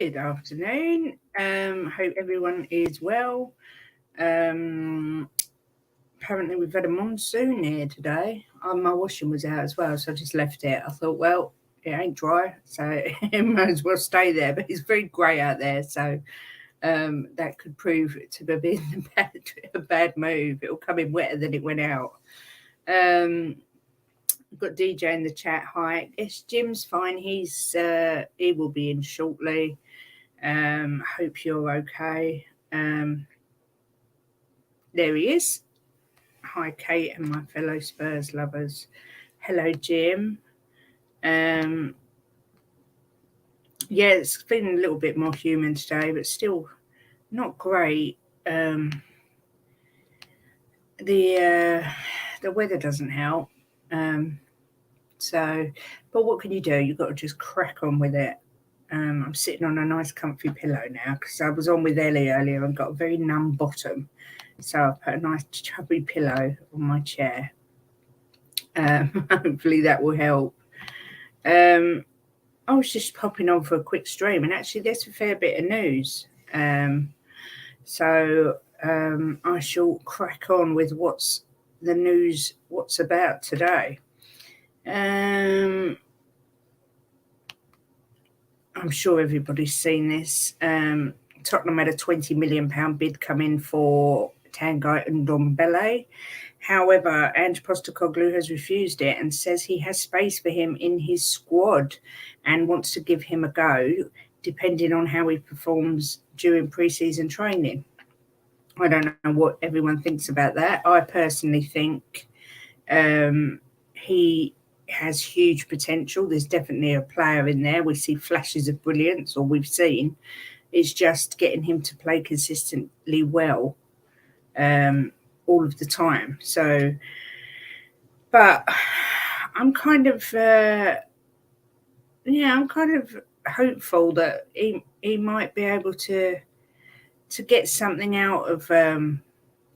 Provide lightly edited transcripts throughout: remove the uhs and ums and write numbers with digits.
Good afternoon. Hope everyone is well. Apparently we've had a monsoon here today. My washing was out as well, so I just left it. I thought, well, it ain't dry, so it might as well stay there. But it's very grey out there, so that could prove to have been a bad move. It'll come in wetter than it went out. We've got DJ in the chat. Hi. Yes, Jim's fine. He will be in shortly. Hope you're okay. There he is. Hi, Kate and my fellow Spurs lovers. Hello, Jim. Yeah, it's feeling a little bit more human today, but still not great. The weather doesn't help. But what can you do? You've got to just crack on with it. I'm sitting on a nice comfy pillow now because I was on with Ellie earlier and got a very numb bottom. So I put a nice chubby pillow on my chair. Hopefully that will help. I was just popping on for a quick stream, and actually there's a fair bit of news. So I shall crack on with what's about today. I'm sure everybody's seen this. Tottenham had a £20 million bid come in for Tanguy N'Dombele. However, Ange Postecoglou has refused it and says he has space for him in his squad and wants to give him a go, depending on how he performs during pre-season training. I don't know what everyone thinks about that. I personally think he has huge potential. There's definitely a player in there. We see flashes of brilliance, or we've seen. It's just getting him to play consistently well all of the time. So, but I'm kind of hopeful that he might be able to get something out of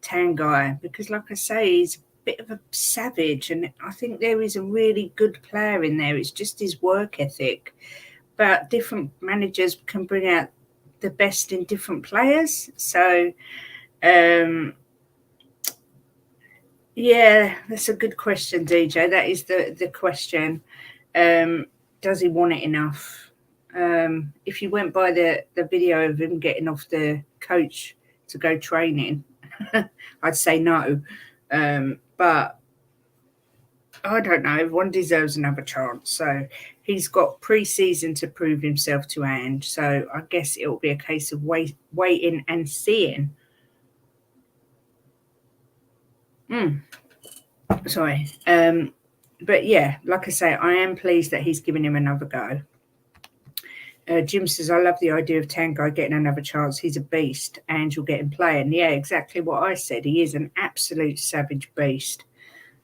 Tanguy, because, like I say, he's bit of a savage, and I think there is a really good player in there. It's just his work ethic. But different managers can bring out the best in different players. So, yeah, that's a good question, DJ. That is the question. Does he want it enough? If you went by the video of him getting off the coach to go training, I'd say no. But I don't know. Everyone deserves another chance. So he's got pre-season to prove himself to Ange. So I guess it will be a case of waiting and seeing. Sorry. But yeah, like I say, I am pleased that he's giving him another go. Jim says, I love the idea of Tanguy getting another chance. He's a beast. Ange will get him playing. Yeah, exactly what I said. He is an absolute savage beast.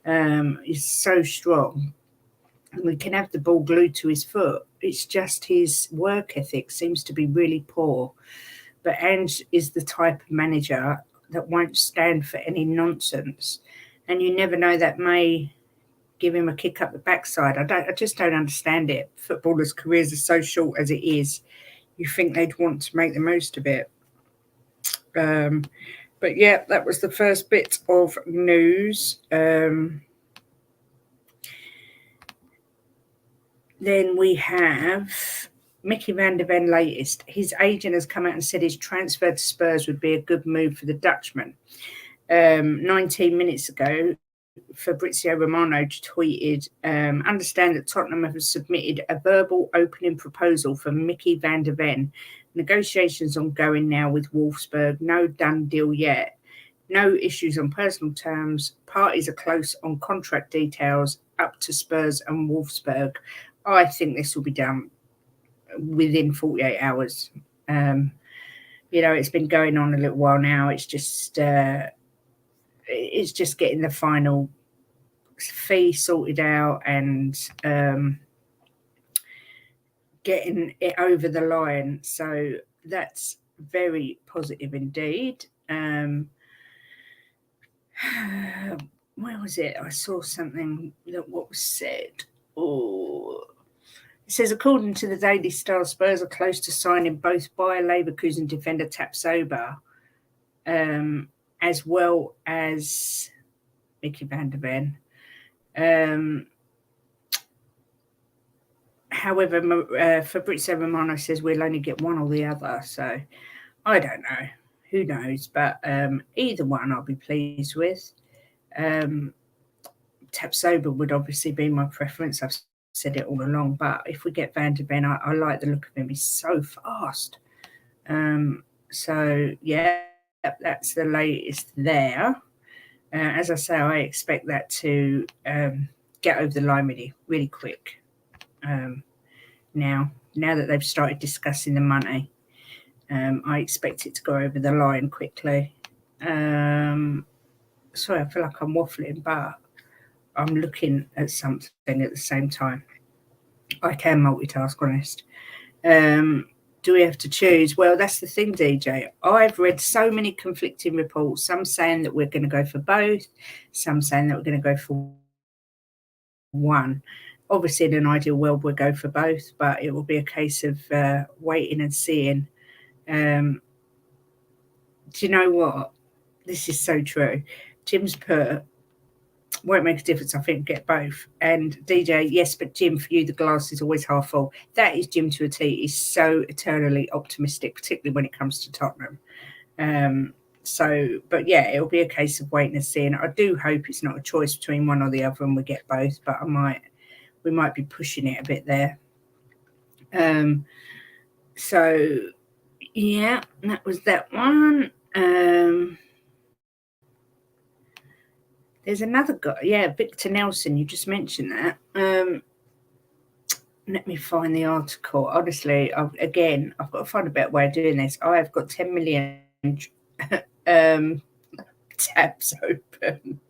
He's so strong. And we can have the ball glued to his foot. It's just his work ethic seems to be really poor. But Ange is the type of manager that won't stand for any nonsense. And you never know, that may give him a kick up the backside. I just don't understand it. Footballers' careers are so short as it is. You think they'd want to make the most of it. But yeah, that was the first bit of news. Then we have Mickey van der Ven latest. His agent has come out and said his transfer to Spurs would be a good move for the Dutchman. 19 minutes ago, Fabrizio Romano tweeted, understand that Tottenham have submitted a verbal opening proposal for Mickey van der Ven. Negotiations ongoing now with Wolfsburg. No done deal yet. No issues on personal terms. Parties are close on contract details, up to Spurs and Wolfsburg. I think this will be done within 48 hours. It's been going on a little while now. It's just getting the final fee sorted out and getting it over the line. So that's very positive indeed. Where was it? I saw something that what was said. Oh, It says, according to the Daily Star, Spurs are close to signing both Bayer Leverkusen defender Tapsoba, as well as Mickey van der Ven. However, Fabrizio Romano says we'll only get one or the other. So I don't know. Who knows? But either one I'll be pleased with. Tapsoba would obviously be my preference. I've said it all along. But if we get Van der Ven, I like the look of him. He's so fast. So, yeah, that's the latest there. As I say, I expect that to get over the line really quick. Now that they've started discussing the money, I expect it to go over the line quickly. Sorry, I feel like I'm waffling, but I'm looking at something at the same time. I can multitask, honest. Do we have to choose? Well, that's the thing, DJ. I've read so many conflicting reports, some saying that we're going to go for both, some saying that we're going to go for one. Obviously, in an ideal world, we'll go for both, but it will be a case of waiting and seeing. Do you know what? This is so true. Jim's put, won't make a difference, I think, get both. And DJ, yes, but Jim, for you, the glass is always half full. That is Jim to a T. He's so eternally optimistic, particularly when it comes to Tottenham. But yeah, it'll be a case of waiting and seeing. I do hope it's not a choice between one or the other and we get both, but we might be pushing it a bit there. So yeah, that was that one. There's another guy, Victor Nelson. You just mentioned that. Let me find the article. Honestly, I've got to find a better way of doing this. I've got 10 million tabs open.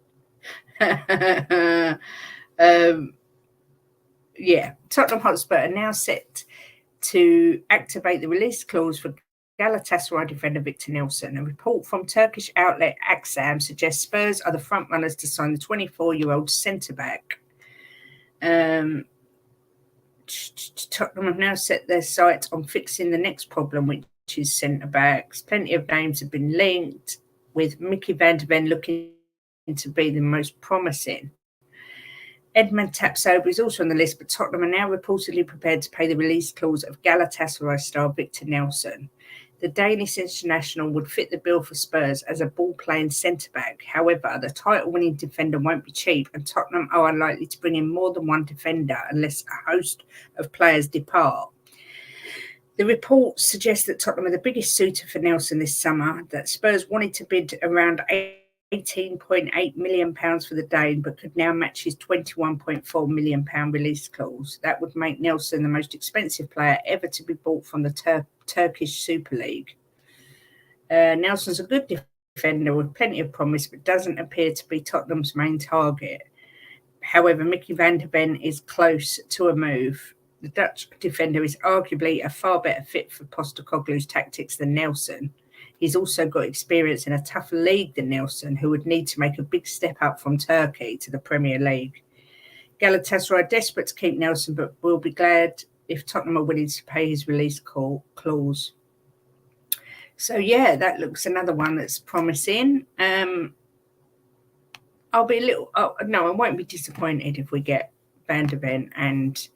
Tottenham Hotspur are now set to activate the release clause for Galatasaray defender Victor Nelson. A report from Turkish outlet Aksam suggests Spurs are the frontrunners to sign the 24-year-old centre-back. Tottenham have now set their sights on fixing the next problem, which is centre-backs. Plenty of names have been linked, with Mickey van der Ven looking to be the most promising. Edmund Tapsoba is also on the list, but Tottenham are now reportedly prepared to pay the release clause of Galatasaray star Victor Nelson. The Danish international would fit the bill for Spurs as a ball-playing centre-back. However, the title-winning defender won't be cheap, and Tottenham are unlikely to bring in more than one defender unless a host of players depart. The report suggests that Tottenham are the biggest suitor for Nelson this summer, that Spurs wanted to bid around £18.8 million for the Dane, but could now match his £21.4 million release clause. That would make Nelson the most expensive player ever to be bought from the Turkish Super League. Nelson's a good defender with plenty of promise, but doesn't appear to be Tottenham's main target. However, Mickey van der Ven is close to a move. The Dutch defender is arguably a far better fit for Postecoglou's tactics than Nelson. He's also got experience in a tougher league than Nelson, who would need to make a big step up from Turkey to the Premier League. Galatasaray are desperate to keep Nelson, but will be glad if Tottenham are willing to pay his release clause. So, yeah, that looks another one that's promising. I'll be I won't be disappointed if we get Van der Ven and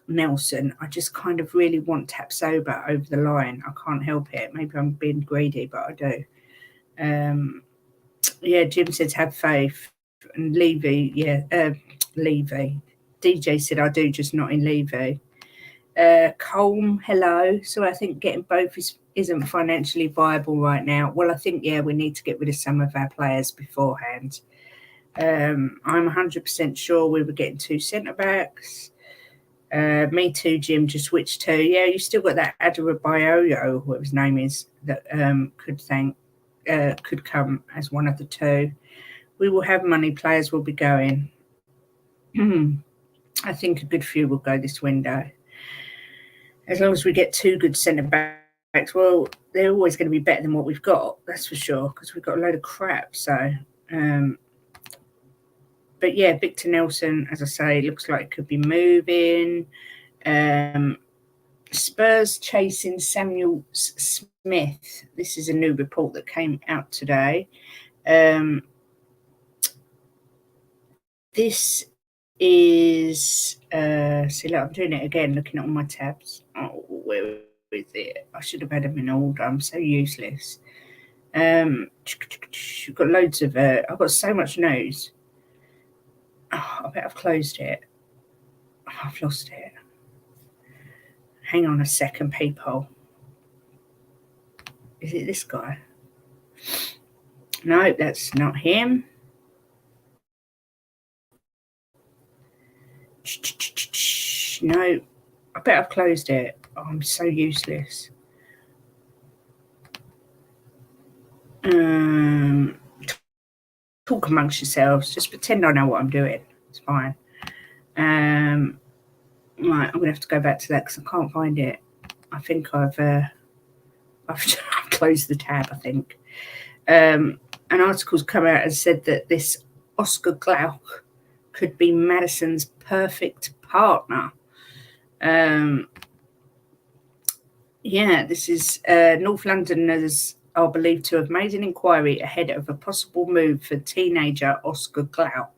Nelson. I just kind of really want Tapsoba over the line. I can't help it. Maybe I'm being greedy, but I do. Jim says have faith. And Levy, Levy. DJ said I do, just not in Levy. Colm, hello. So I think getting both isn't financially viable right now. Well, I think, we need to get rid of some of our players beforehand. I'm 100% sure we were getting 2 centre-backs. Me too, Jim, just switched to. Yeah, you still got that Adebayo, what his name is, that could come as one of the 2. We will have money, players will be going. I think a good few will go this window. As long as we get 2 good centre-backs, well, they're always going to be better than what we've got, that's for sure, because we've got a load of crap. So, But yeah, Victor Nelson, as I say, looks like it could be moving. Spurs chasing Samuel Smith. This is a new report that came out today. This is see, look, I'm doing it again, looking at all my tabs. Oh, where is it? I should have had them in order. I'm so useless. You've got loads of I've got so much news. Oh, I bet I've closed it. Oh, I've lost it. Hang on a second, people. Is it this guy? No, that's not him. No, I bet I've closed it. Oh, I'm so useless. Talk amongst yourselves. Just pretend I know what I'm doing. It's fine. Right, I'm gonna have to go back to that because I can't find it. I think I've closed the tab. I think an article's come out and said that this Oscar Glauc could be Maddison's perfect partner. Yeah, this is North Londoners are believed to have made an inquiry ahead of a possible move for teenager Oscar Glauc.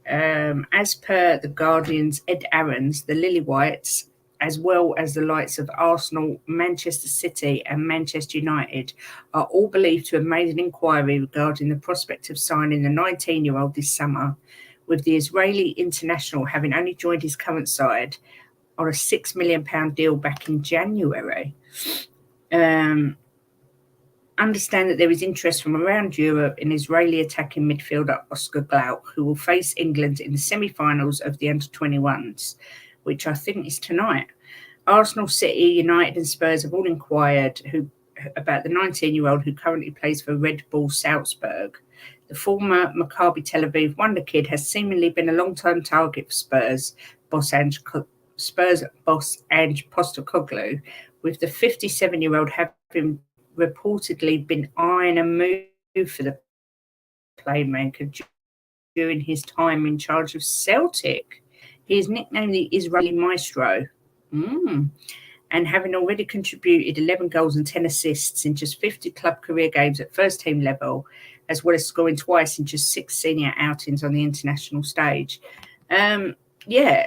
As per The Guardian's Ed Aarons, the Lily-Whites, as well as the likes of Arsenal, Manchester City and Manchester United, are all believed to have made an inquiry regarding the prospect of signing the 19-year-old this summer, with the Israeli international having only joined his current side on a £6 million deal back in January. Understand that there is interest from around Europe in Israeli attacking midfielder Oscar Glauc, who will face England in the semi-finals of the under-21s, which I think is tonight. Arsenal, City, United and Spurs have all inquired about the 19-year-old who currently plays for Red Bull Salzburg. The former Maccabi Tel Aviv wonder kid has seemingly been a long-term target for Spurs boss Ange Postecoglou, with the 57-year-old having reportedly been eyeing a move for the playmaker during his time in charge of Celtic. He is nicknamed the Israeli Maestro, and having already contributed 11 goals and 10 assists in just 50 club career games at first-team level, as well as scoring twice in just 6 senior outings on the international stage. Yeah,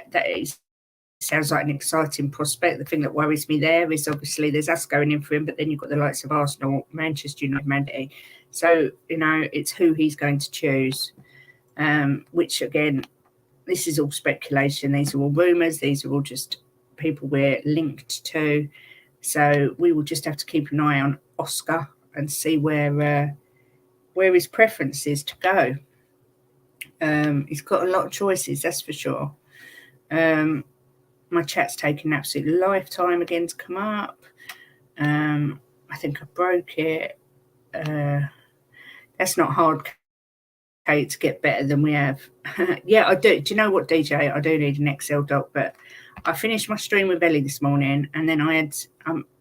sounds like an exciting prospect. The thing that worries me there is obviously there's us going in for him, but then you've got the likes of Arsenal, Manchester United, Mandy. So, it's who he's going to choose, which, again, this is all speculation. These are all rumours. These are all just people we're linked to. So we will just have to keep an eye on Oscar and see where his preference is to go. He's got a lot of choices, that's for sure. My chat's taken an absolute lifetime again to come up. I think I broke it. That's not hard, Kate, to get better than we have. Yeah, I do. Do you know what, DJ? I do need an Excel doc, but I finished my stream with Ellie this morning, and then I had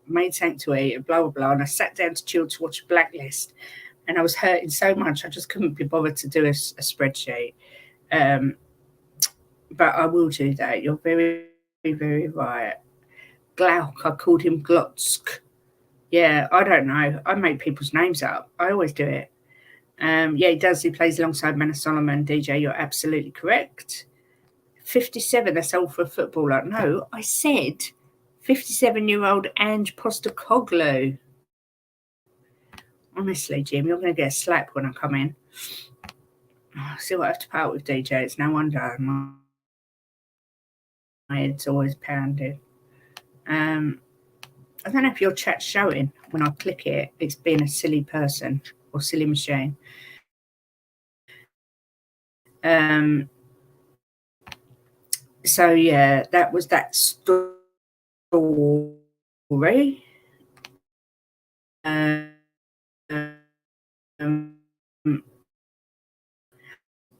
made something to eat, blah, blah, blah, and I sat down to chill to watch Blacklist, and I was hurting so much I just couldn't be bothered to do a spreadsheet. But I will do that. You're very, very right. Glauc, I called him Glotsk. Yeah, I don't know. I make people's names up. I always do it. Yeah, he does. He plays alongside Manor Solomon. DJ, you're absolutely correct. 57, that's old for a footballer. No, I said 57-year-old Ange Postecoglou. Honestly, Jim, you're going to get a slap when I come in. See what I have to put up with, DJ. It's no wonder my head's always pounding. I don't know if your chat's showing. When I click it, it's being a silly person or silly machine. So, yeah, that was that story.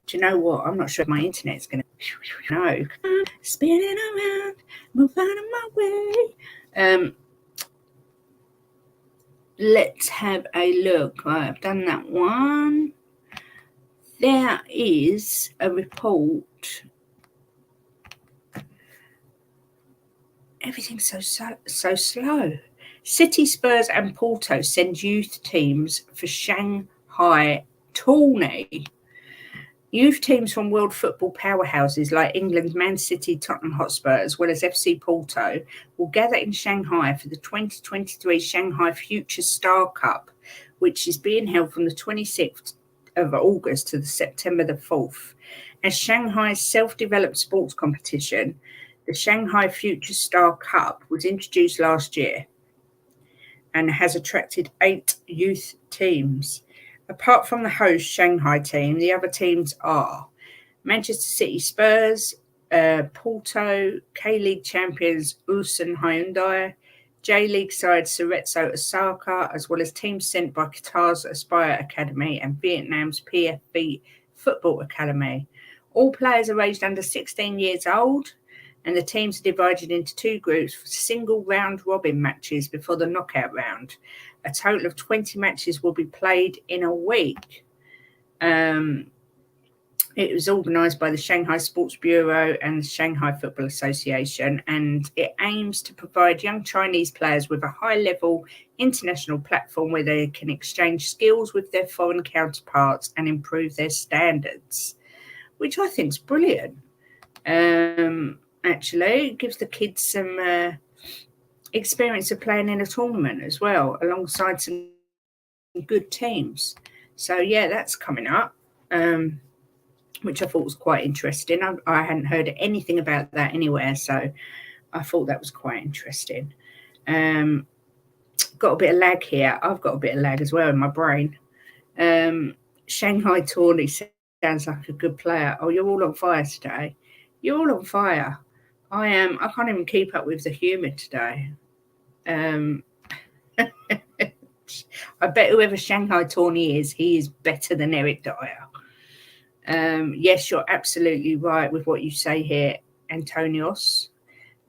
Do you know what? I'm not sure if my internet's going to know. Spinning around, move out of my way. Let's have a look. Right, I've done that one. there is a report. Everything's so slow. City, Spurs and Porto send youth teams for Shanghai tourney. Youth teams from world football powerhouses like England's Man City, Tottenham Hotspur, as well as FC Porto, will gather in Shanghai for the 2023 Shanghai Future Star Cup, which is being held from the 26th of August to the September the 4th. As Shanghai's self-developed sports competition, the Shanghai Future Star Cup was introduced last year and has attracted 8 youth teams. Apart from the host Shanghai team, the other teams are Manchester City Spurs, Porto, K-League champions Ulsan Hyundai, J-League side Cerezo Osaka, as well as teams sent by Qatar's Aspire Academy and Vietnam's PFB Football Academy. All players are aged under 16 years old, and the teams are divided into 2 groups for single round-robin matches before the knockout round. A total of 20 matches will be played in a week. It was organised by the Shanghai Sports Bureau and the Shanghai Football Association, and it aims to provide young Chinese players with a high-level international platform where they can exchange skills with their foreign counterparts and improve their standards, which I think is brilliant. Actually, it gives the kids some experience of playing in a tournament as well, alongside some good teams. So yeah, that's coming up, which I thought was quite interesting. I hadn't heard anything about that anywhere, so I thought that was quite interesting. Got a bit of lag here. I've got a bit of lag as well in my brain. Shanghai Tourney sounds like a good player. Oh, you're all on fire today. You're all on fire. I am. I can't even keep up with the humour today. I bet whoever Shanghai Tourney is, he is better than Eric Dyer. Yes, you're absolutely right with what you say here, Antonios.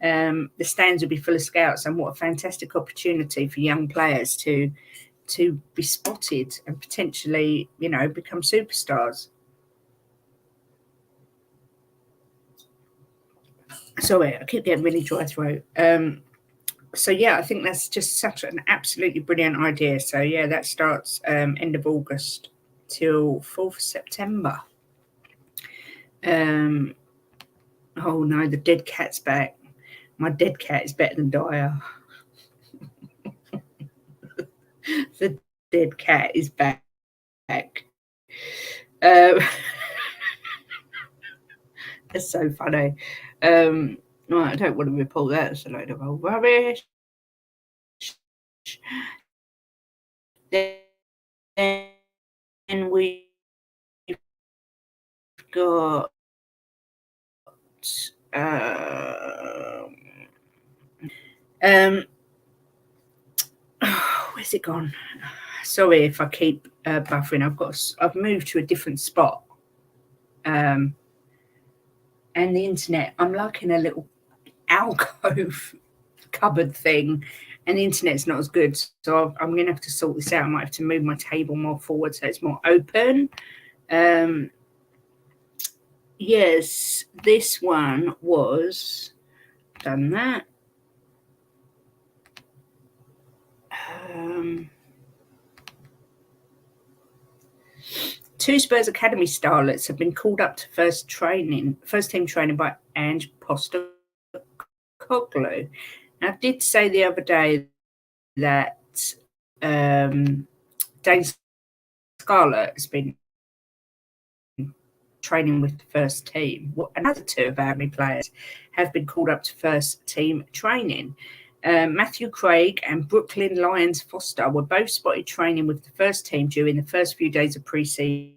The stands will be full of scouts, and what a fantastic opportunity for young players to be spotted and potentially, become superstars. Sorry, I keep getting really dry throat. So yeah, I think that's just such an absolutely brilliant idea. So yeah, that starts end of August till 4th of September. Oh no, the dead cat's back. My dead cat is better than Dyer. The dead cat is back. That's so funny. No, I don't want to report that. It's a load of old rubbish. Then we've got where's it gone? Sorry if I keep buffering. I've moved to a different spot. And the internet, I'm like in a little alcove cupboard thing, and the internet's not as good. So I'm going to have to sort this out. I might have to move my table more forward so it's more open. Yes, this one was done that. Two Spurs Academy starlets have been called up to first team training by Ange Postecoglou. Now, I did say the other day that Dane Scarlett has been training with the first team. Another 2 of our players have been called up to first team training. Matthew Craig and Brooklyn Lions Foster were both spotted training with the first team during the first few days of pre-season.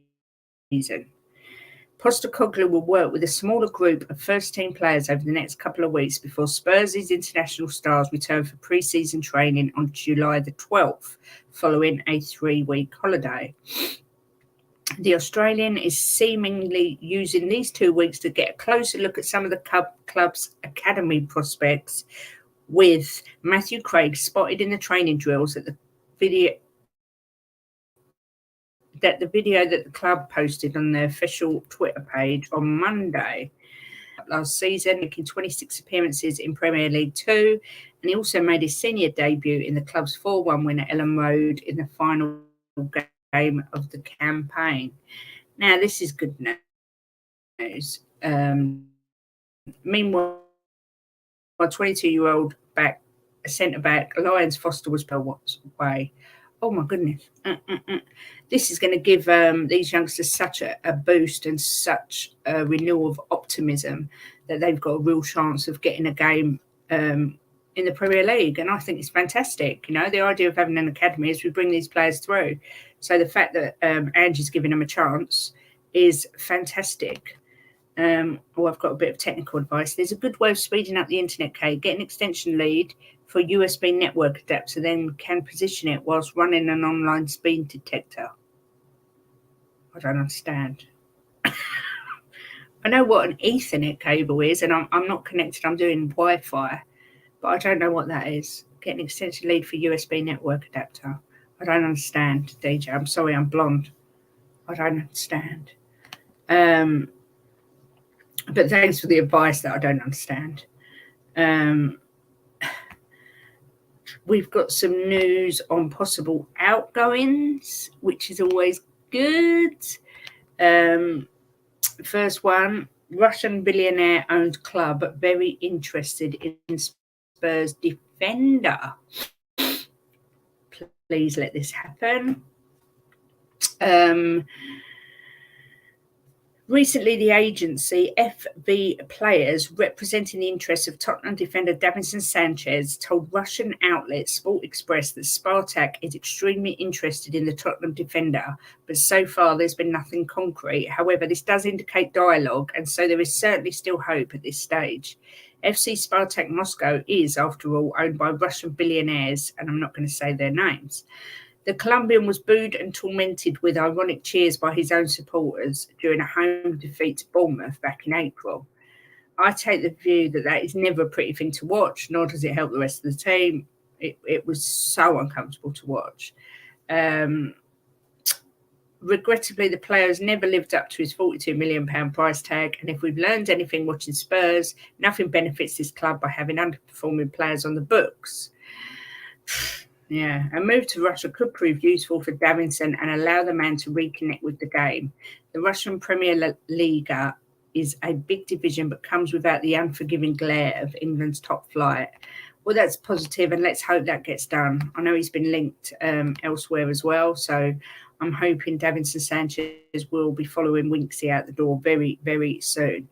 Postecoglou will work with a smaller group of first-team players over the next couple of weeks before Spurs' international stars return for pre-season training on July the 12th, following a 3-week holiday. The Australian is seemingly using these 2 weeks to get a closer look at some of the club's academy prospects, with Matthew Craig spotted in the training drills at the that the video that the club posted on their official Twitter page on Monday last season, making 26 appearances in Premier League 2, and he also made his senior debut in the club's 4-1 win at Ellen Road in the final game of the campaign. Now, this is good news. Meanwhile, 22-year-old centre-back Lyons Foster was per way. Oh my goodness. This is going to give these youngsters such a boost and such a renewal of optimism that they've got a real chance of getting a game in the Premier League. And I think it's fantastic. You know, the idea of having an academy is we bring these players through. So the fact that Angie's giving them a chance is fantastic. I've got a bit of technical advice. There's a good way of speeding up the internet, Kate. Get an extension lead for USB network adapter, then can position it whilst running an online speed detector. I don't understand. I know what an Ethernet cable is, and I'm not connected. I'm doing Wi-Fi, but I don't know what that is. Get an extension lead for USB network adapter. I don't understand, DJ. I'm sorry, I'm blonde. I don't understand. But thanks for the advice that I don't understand. We've got some news on possible outgoings, which is always good. First one, Russian billionaire-owned club very interested in Spurs defender. Please let this happen. Recently, the agency FV Players, representing the interests of Tottenham defender Davinson Sanchez, told Russian outlet Sport Express that Spartak is extremely interested in the Tottenham defender, but so far there's been nothing concrete. However, this does indicate dialogue, and so there is certainly still hope at this stage. FC Spartak Moscow is, after all, owned by Russian billionaires, and I'm not going to say their names. The Colombian was booed and tormented with ironic cheers by his own supporters during a home defeat to Bournemouth back in April. I take the view that that is never a pretty thing to watch, nor does it help the rest of the team. It was so uncomfortable to watch. Regrettably, the player has never lived up to his £42 million price tag, and if we've learned anything watching Spurs, nothing benefits this club by having underperforming players on the books. Yeah, a move to Russia could prove useful for Davinson and allow the man to reconnect with the game. The Russian Premier Liga is a big division, but comes without the unforgiving glare of England's top flight. Well, that's positive, and let's hope that gets done. I know he's been linked elsewhere as well, so I'm hoping Davinson Sanchez will be following Winksy out the door very, very soon.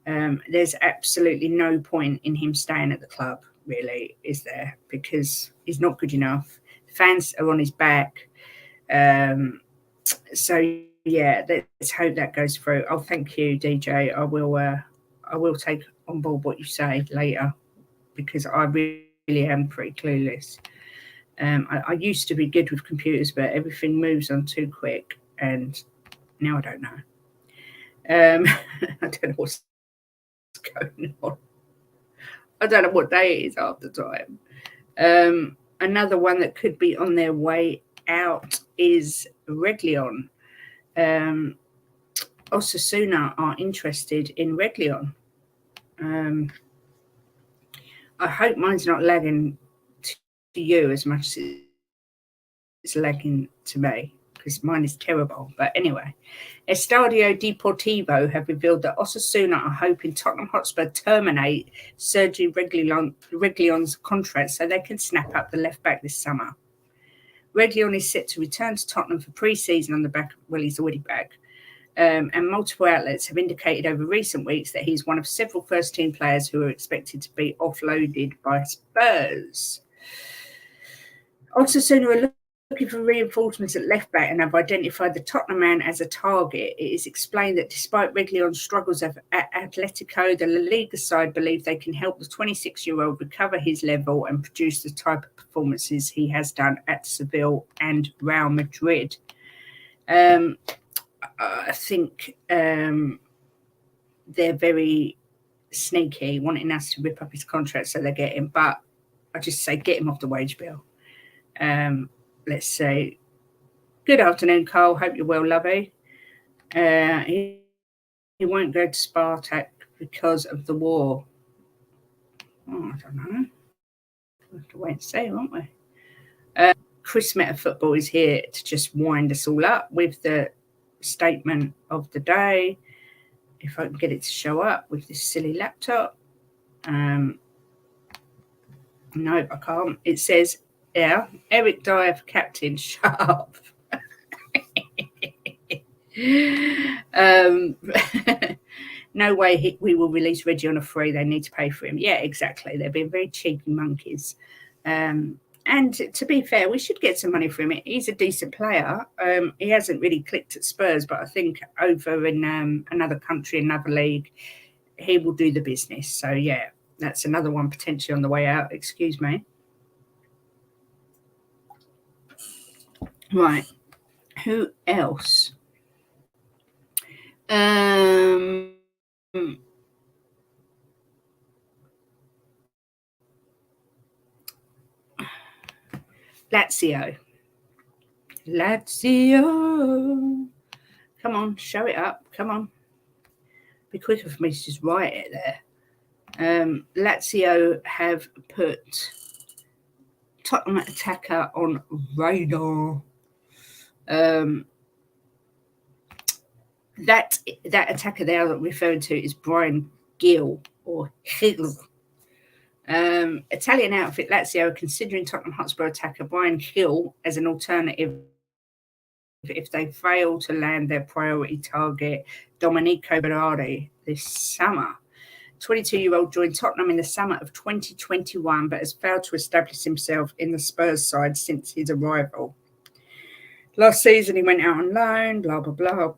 There's absolutely no point in him staying at the club, really, is there? Because he's not good enough. The fans are on his back. So yeah, let's hope that goes through. Oh, thank you, DJ. I will take on board what you say later, because I really am pretty clueless. I used to be good with computers, but everything moves on too quick, and now I don't know. I don't know what's going on. I don't know what day it is half the time. Another one that could be on their way out is Reguilón. Osasuna are interested in Reguilón. I hope mine's not lagging to you as much as it's lagging to me, because mine is terrible. But anyway, Estadio Deportivo have revealed that Osasuna are hoping Tottenham Hotspur terminate Sergio Reguilón's contract so they can snap up the left back this summer. Reguilón is set to return to Tottenham for pre-season on the back. Well, he's already back. And multiple outlets have indicated over recent weeks that he's one of several first-team players who are expected to be offloaded by Spurs. Osasuna are looking for reinforcements at left back and have identified the Tottenham man as a target. It is explained that despite Reguilón's struggles at Atletico, the La Liga side believe they can help the 26-year-old recover his level and produce the type of performances he has done at Seville and Real Madrid. I think they're very sneaky, wanting us to rip up his contract so they get him. But I just say get him off the wage bill. Let's say Good afternoon, Carl. Hope you're well, lovey. He won't go to Spartak because of the war. Oh, I don't know. We'll have to wait and see, won't we? Chris Meta Football is here to just wind us all up with the statement of the day. If I can get it to show up with this silly laptop. No, I can't. It says, yeah, Eric Dyer for captain. Shut up. No way we will release Reggie on a free. They need to pay for him. Yeah, exactly. They're being very cheeky monkeys. And to be fair, we should get some money for him. He's a decent player. He hasn't really clicked at Spurs, but I think over in another country, another league, he will do the business. So, yeah, that's another one potentially on the way out. Excuse me. Right. Who else? Lazio. Come on, show it up. Come on. Be quicker for me to just write it there. Lazio have put Tottenham attacker on radar. That attacker they are referring to is Brian Gill or Hill. Italian outfit Lazio are considering Tottenham Hotspur attacker Brian Hill as an alternative if they fail to land their priority target, Domenico Berardi, this summer. 22-year-old joined Tottenham in the summer of 2021, but has failed to establish himself in the Spurs side since his arrival. Last season, he went out on loan, blah, blah, blah.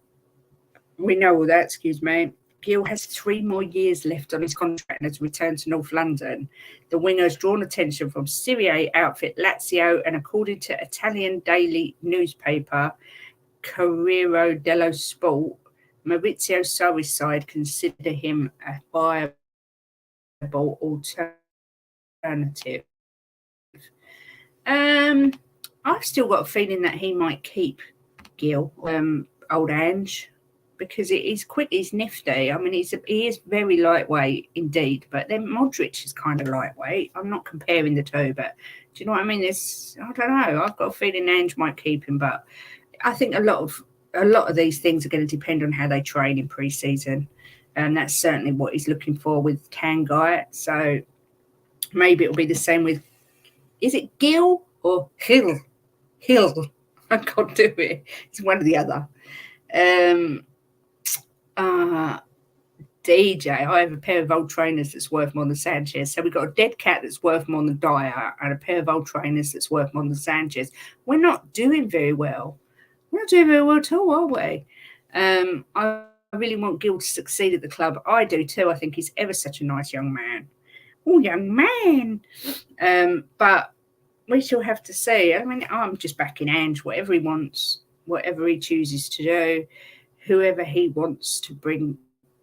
We know all that, excuse me. Gill has 3 more years left on his contract and has returned to North London. The winger has drawn attention from Serie A outfit Lazio, and according to Italian daily newspaper Corriere dello Sport, Maurizio Sarri's side consider him a viable alternative. I've still got a feeling that he might keep Gill, old Ange, because he's quick, he's nifty. I mean, he is very lightweight indeed, but then Modric is kind of lightweight. I'm not comparing the two, but do you know what I mean? I don't know. I've got a feeling Ange might keep him, but I think a lot of these things are going to depend on how they train in pre-season, and that's certainly what he's looking for with Tanguy. So maybe it'll be the same with, is it Gill or Hill? Hill. I can't do it. It's one or the other. DJ, I have a pair of old trainers that's worth more than Sanchez. So we've got a dead cat that's worth more than Dyer and a pair of old trainers that's worth more than Sanchez. We're not doing very well. We're not doing very well at all, are we? I really want Gill to succeed at the club. I do too. I think he's ever such a nice young man. Oh, young man. But we shall have to see. I mean, I'm just backing Ange, whatever he wants, whatever he chooses to do, whoever he wants to bring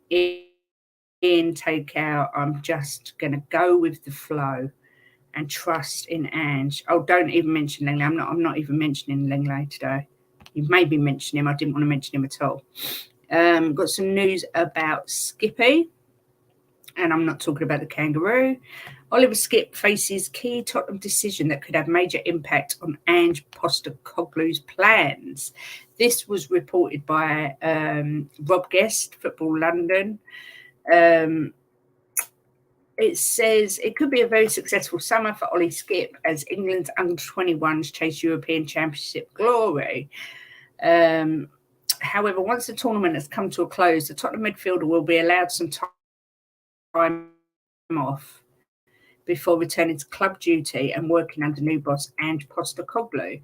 in, take out. I'm just going to go with the flow and trust in Ange. Oh, don't even mention Lenglet. I'm not even mentioning Lenglet today. You've maybe mentioned him. I didn't want to mention him at all. Got some news about Skippy, and I'm not talking about the kangaroo. Oliver Skipp faces key Tottenham decision that could have major impact on Ange Postecoglou's plans. This was reported by Rob Guest, Football London. It says it could be a very successful summer for Ollie Skipp as England's under-21s chase European Championship glory. However, once the tournament has come to a close, the Tottenham midfielder will be allowed some time off before returning to club duty and working under new boss Ange Postecoglou.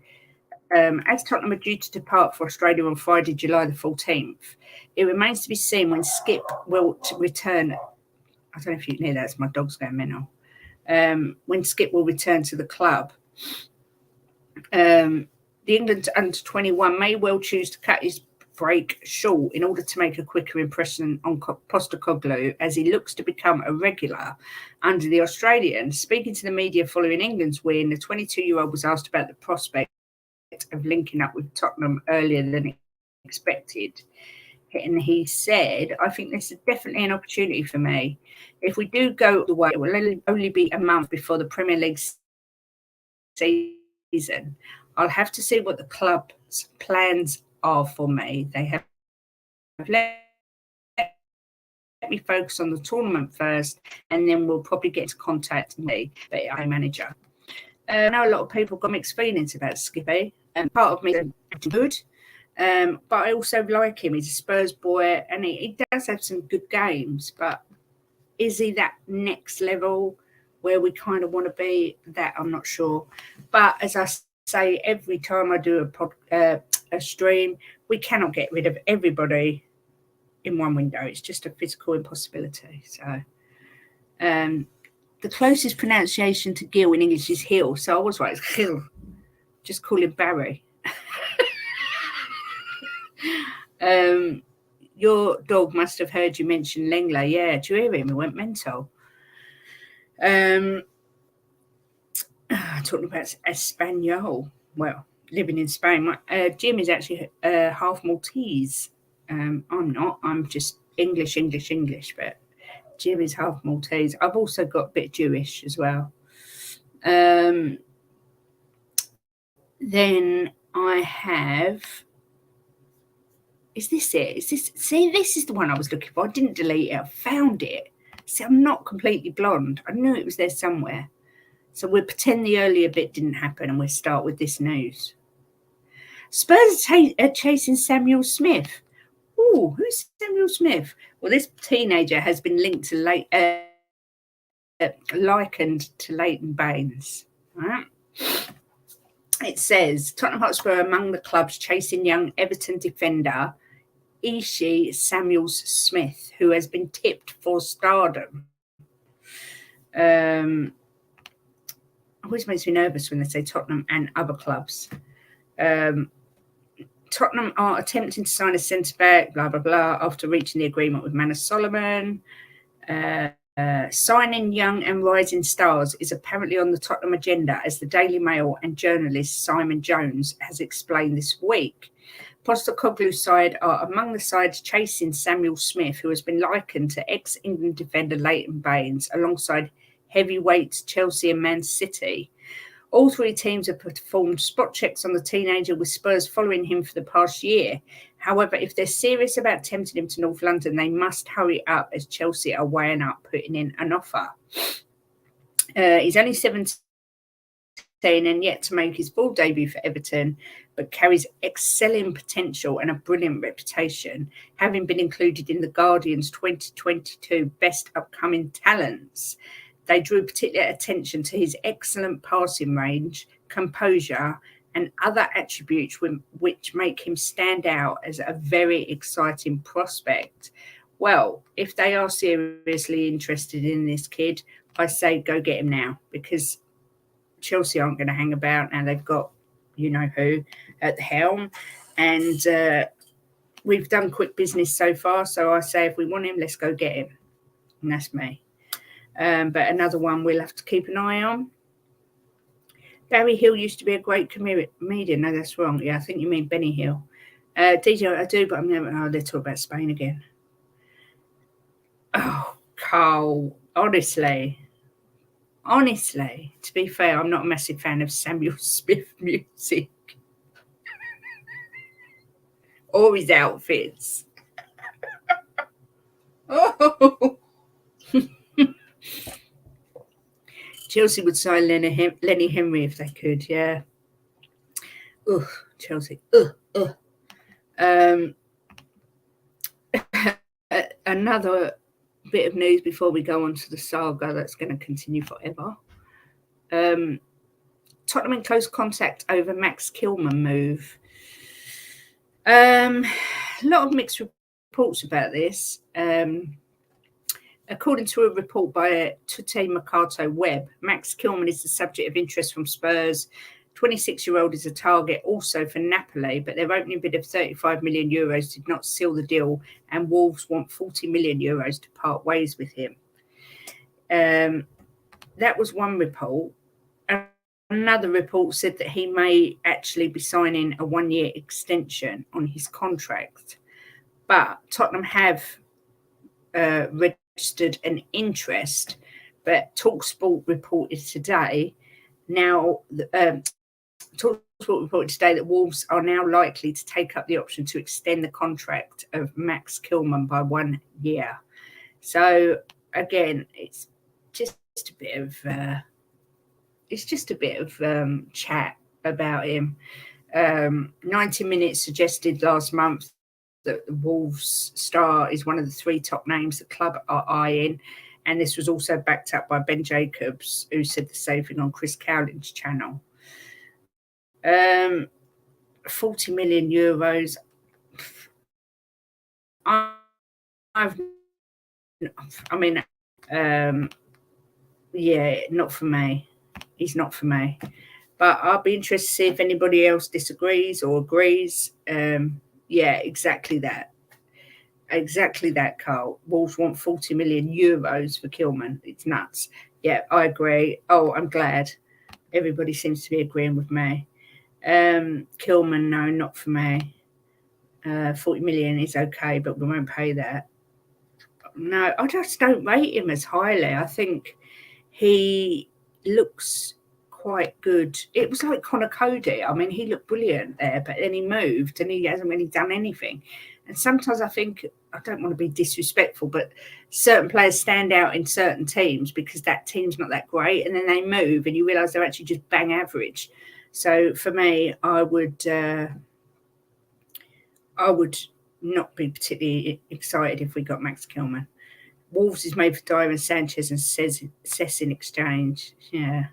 As Tottenham are due to depart for Australia on Friday, July the 14th, it remains to be seen when Skipp will return. I don't know if you can hear that. It's my dog's going mental. When Skipp will return to the club. The England under-21 may well choose to cut his break short in order to make a quicker impression on Postecoglou as he looks to become a regular under the Australians. Speaking to the media following England's win, the 22-year-old was asked about the prospect of linking up with Tottenham earlier than expected. And he said, I think this is definitely an opportunity for me. If we do go the way, it will only be a month before the Premier League season. I'll have to see what the club's plans are for me. They have let me focus on the tournament first, and then we'll probably get into contact me, but I'm manager. I know a lot of people got mixed feelings about Skippy, and part of me is good. But I also like him. He's a Spurs boy, and he does have some good games. But is he that next level where we kind of want to be? That I'm not sure. But as I say every time I do a stream, we cannot get rid of everybody in one window. It's just a physical impossibility. So the closest pronunciation to Gil in English is Hill. So I was right. It's Hill. Just call him Barry. Your dog must have heard you mention Lenglet. Yeah, do you hear him? He went mental. Talking about Espanol. Well, living in Spain. Jim is actually half Maltese. I'm not. I'm just English. But Jim is half Maltese. I've also got a bit Jewish as well. Then I have. Is this it? See, this is the one I was looking for. I didn't delete it. I found it. See, I'm not completely blonde. I knew it was there somewhere. So we'll pretend the earlier bit didn't happen and we'll start with this news. Spurs are chasing Samuel Smith. Oh, who's Samuel Smith? Well, this teenager has been linked to likened to Leighton Baines. Right? It says Tottenham Hotspur among the clubs chasing young Everton defender Ishi Samuels Smith, who has been tipped for stardom. Always makes me nervous when they say Tottenham and other clubs. Tottenham are attempting to sign a centre-back, blah, blah, blah, after reaching the agreement with Manor Solomon. Signing young and rising stars is apparently on the Tottenham agenda, as the Daily Mail and journalist Simon Jones has explained this week. Postecoglou's side are among the sides chasing Samuel Smith, who has been likened to ex-England defender Leighton Baines, alongside heavyweights Chelsea and Man City. All three teams have performed spot checks on the teenager, with Spurs following him for the past year. However, if they're serious about tempting him to North London, they must hurry up, as Chelsea are weighing up putting in an offer. He's only 17 and yet to make his full debut for Everton, but carries excelling potential and a brilliant reputation, having been included in the Guardian's 2022 Best Upcoming Talents. They drew particular attention to his excellent passing range, composure, and other attributes which make him stand out as a very exciting prospect. Well, if they are seriously interested in this kid, I say go get him now, because Chelsea aren't going to hang about now. They've got you-know-who at the helm, and we've done quick business so far. So I say if we want him, let's go get him. And that's me. But another one we'll have to keep an eye on. Barry Hill used to be a great comedian. No, that's wrong. Yeah, I think you mean Benny Hill. DJ, I do, but I'm never. Oh, let's talk about Spain again. Oh, Carl, honestly, to be fair, I'm not a massive fan of Samuel Smith music or his outfits. Oh. Chelsea would sign Lenny Henry if they could, yeah. Ugh, Chelsea. Another bit of news before we go on to the saga that's going to continue forever. Tottenham in close contact over Max Kilman move. A lot of mixed reports about this. According to a report by Tutte Mercato Web, Max Kilman is the subject of interest from Spurs. 26-year-old is a target also for Napoli, but their opening bid of 35 million euros did not seal the deal, and Wolves want 40 million euros to part ways with him. That was one report. another report said that he may actually be signing a 1-year extension on his contract. But Tottenham have registered an interest, but TalkSport reported today that Wolves are now likely to take up the option to extend the contract of Max Kilman by 1 year. So again, it's just a bit of chat about him. 90 Minutes suggested last month that the Wolves star is one of the 3 top names the club are eyeing, and this was also backed up by Ben Jacobs, who said the same thing on Chris Cowling's channel. 40 million euros. Yeah, not for me. He's not for me. But I'll be interested to see if anybody else disagrees or agrees. Yeah, exactly that. Exactly that, Carl. Wolves want 40 million euros for Kilman. It's nuts. Yeah, I agree. Oh, I'm glad. Everybody seems to be agreeing with me. Kilman, no, not for me. 40 million is okay, but we won't pay that. No, I just don't rate him as highly. I think he looks quite good. It was like Connor Cody. I mean, he looked brilliant there, but then he moved and he hasn't really done anything. And sometimes I think, I don't want to be disrespectful, but certain players stand out in certain teams because that team's not that great, and then they move and you realise they're actually just bang average. So for me, I would not be particularly excited if we got Max Kilman. Wolves is made for Diamond Sanchez and Cess in exchange. Yeah.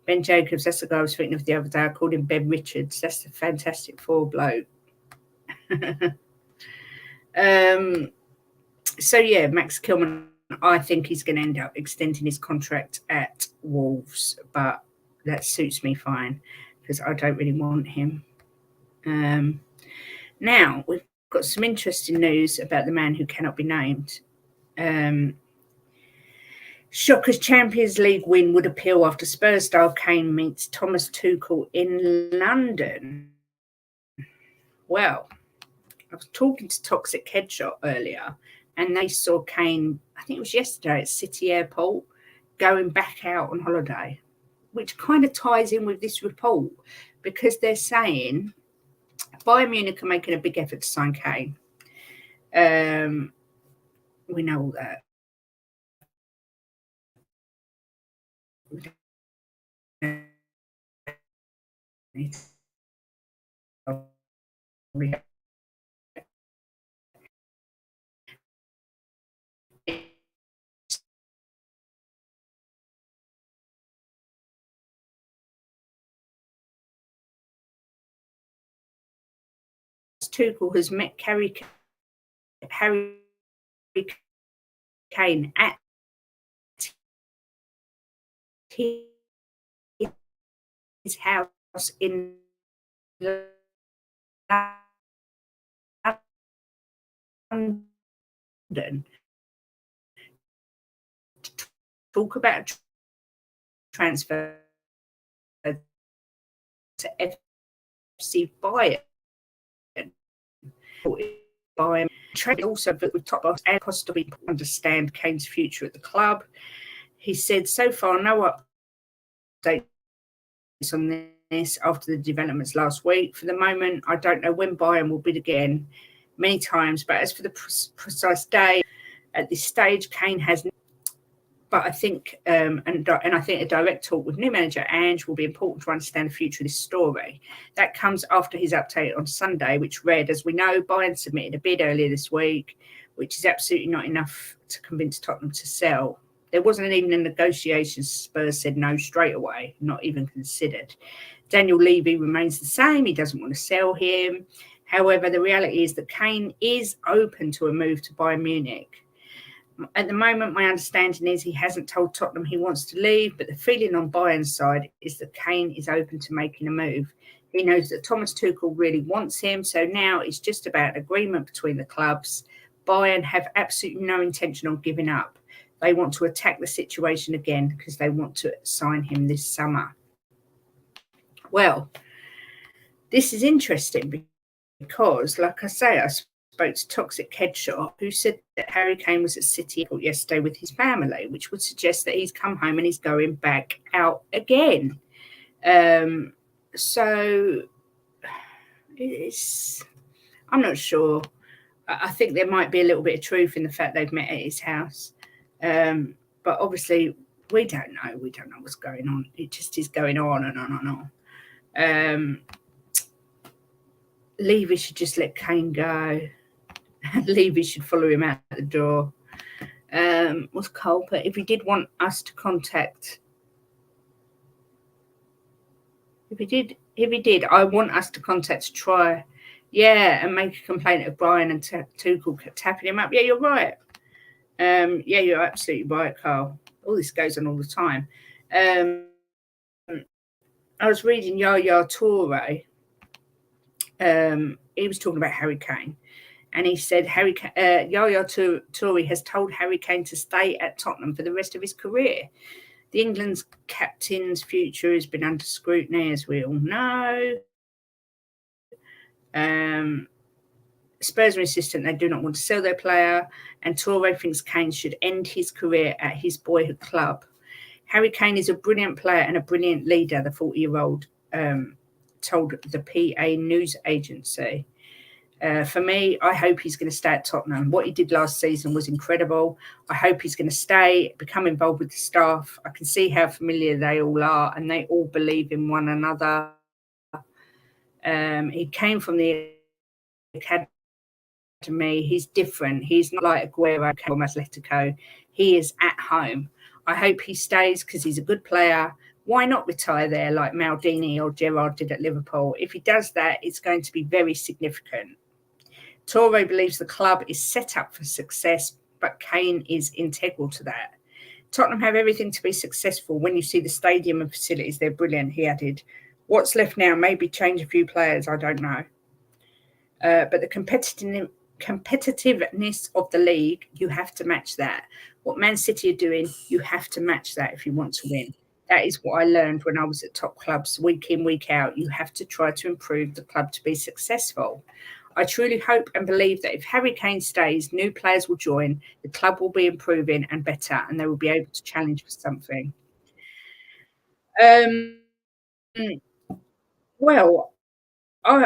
Ben Jacobs, that's the guy I was thinking of the other day. I called him Ben Richards. That's the Fantastic Four bloke. So, yeah, Max Kilman, I think he's going to end up extending his contract at Wolves, but that suits me fine because I don't really want him. Now, we've got some interesting news about the man who cannot be named. Schalke's Champions League win would appeal after Spurs star Kane meets Thomas Tuchel in London. Well, I was talking to Toxic Headshot earlier, and they saw Kane, I think it was yesterday at City Airport, going back out on holiday, which kind of ties in with this report because they're saying Bayern Munich are making a big effort to sign Kane. We know all that. Tuchel has met Harry Kane at his house in London to talk about transfer to FC Bayern. Also, but with top boss and possibly understand Kane's future at the club. He said, so far, no updates on this after the developments last week. For the moment, I don't know when Bayern will bid again many times, but as for the precise day, at this stage, Kane has. But I think, and I think a direct talk with new manager Ange will be important to understand the future of this story. That comes after his update on Sunday, which read, as we know, Bayern submitted a bid earlier this week, which is absolutely not enough to convince Tottenham to sell. There wasn't even a negotiation. Spurs said no straight away, not even considered. Daniel Levy remains the same. He doesn't want to sell him. However, the reality is that Kane is open to a move to Bayern Munich. At the moment, my understanding is he hasn't told Tottenham he wants to leave, but the feeling on Bayern's side is that Kane is open to making a move. He knows that Thomas Tuchel really wants him, so now it's just about an agreement between the clubs. Bayern have absolutely no intention on giving up. They want to attack the situation again because they want to sign him this summer. Well, this is interesting because, like I say, I spoke to Toxic Headshot, who said that Harry Kane was at City Airport yesterday with his family, which would suggest that he's come home and he's going back out again. So I'm not sure. I think there might be a little bit of truth in the fact they've met at his house. But obviously, we don't know. We don't know what's going on. It just is going on and on and on. Levy should just let Kane go. Levy should follow him out the door. What's Culper? If he did want us to contact, if he did, I want us to contact to try, and make a complaint of Brian and Tuchel tapping him up. Yeah, you're right. Yeah, you're absolutely right, Carl. All this goes on all the time. I was reading Yaya Toure. He was talking about Harry Kane, and he said Yaya Toure has told Harry Kane to stay at Tottenham for the rest of his career. The England's captain's future has been under scrutiny, as we all know. Spurs are insistent they do not want to sell their player, and Toure thinks Kane should end his career at his boyhood club. Harry Kane is a brilliant player and a brilliant leader, the 40-year-old told the PA news agency. For me, I hope he's going to stay at Tottenham. What he did last season was incredible. I hope he's going to stay, become involved with the staff. I can see how familiar they all are, and they all believe in one another. He came from the academy. He's different. He's not like Aguero from Atletico. He is at home. I hope he stays because he's a good player. Why not retire there like Maldini or Gerrard did at Liverpool? If he does that, it's going to be very significant. Toure believes the club is set up for success, but Kane is integral to that. Tottenham have everything to be successful. When you see the stadium and facilities, they're brilliant, he added. What's left now? Maybe change a few players, I don't know. But the competitiveness of the league, you have to match that. What Man City are doing, you have to match that if you want to win. That is what I learned when I was at top clubs, week in, week out. You have to try to improve the club to be successful. I truly hope and believe that if Harry Kane stays, new players will join, the club will be improving and better, and they will be able to challenge for something. Well,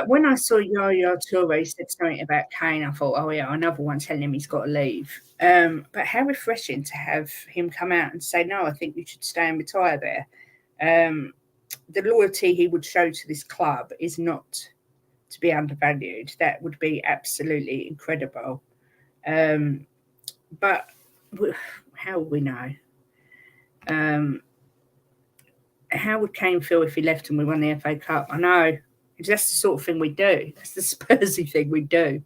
when I saw Yaya Toure said something about Kane, I thought, oh yeah, another one telling him he's got to leave. But how refreshing to have him come out and say, no, I think you should stay and retire there. The loyalty he would show to this club is not to be undervalued. That would be absolutely incredible. But how will we know? How would Kane feel if he left and we won the FA Cup? I know. That's the sort of thing we do. That's the Spursy thing we do.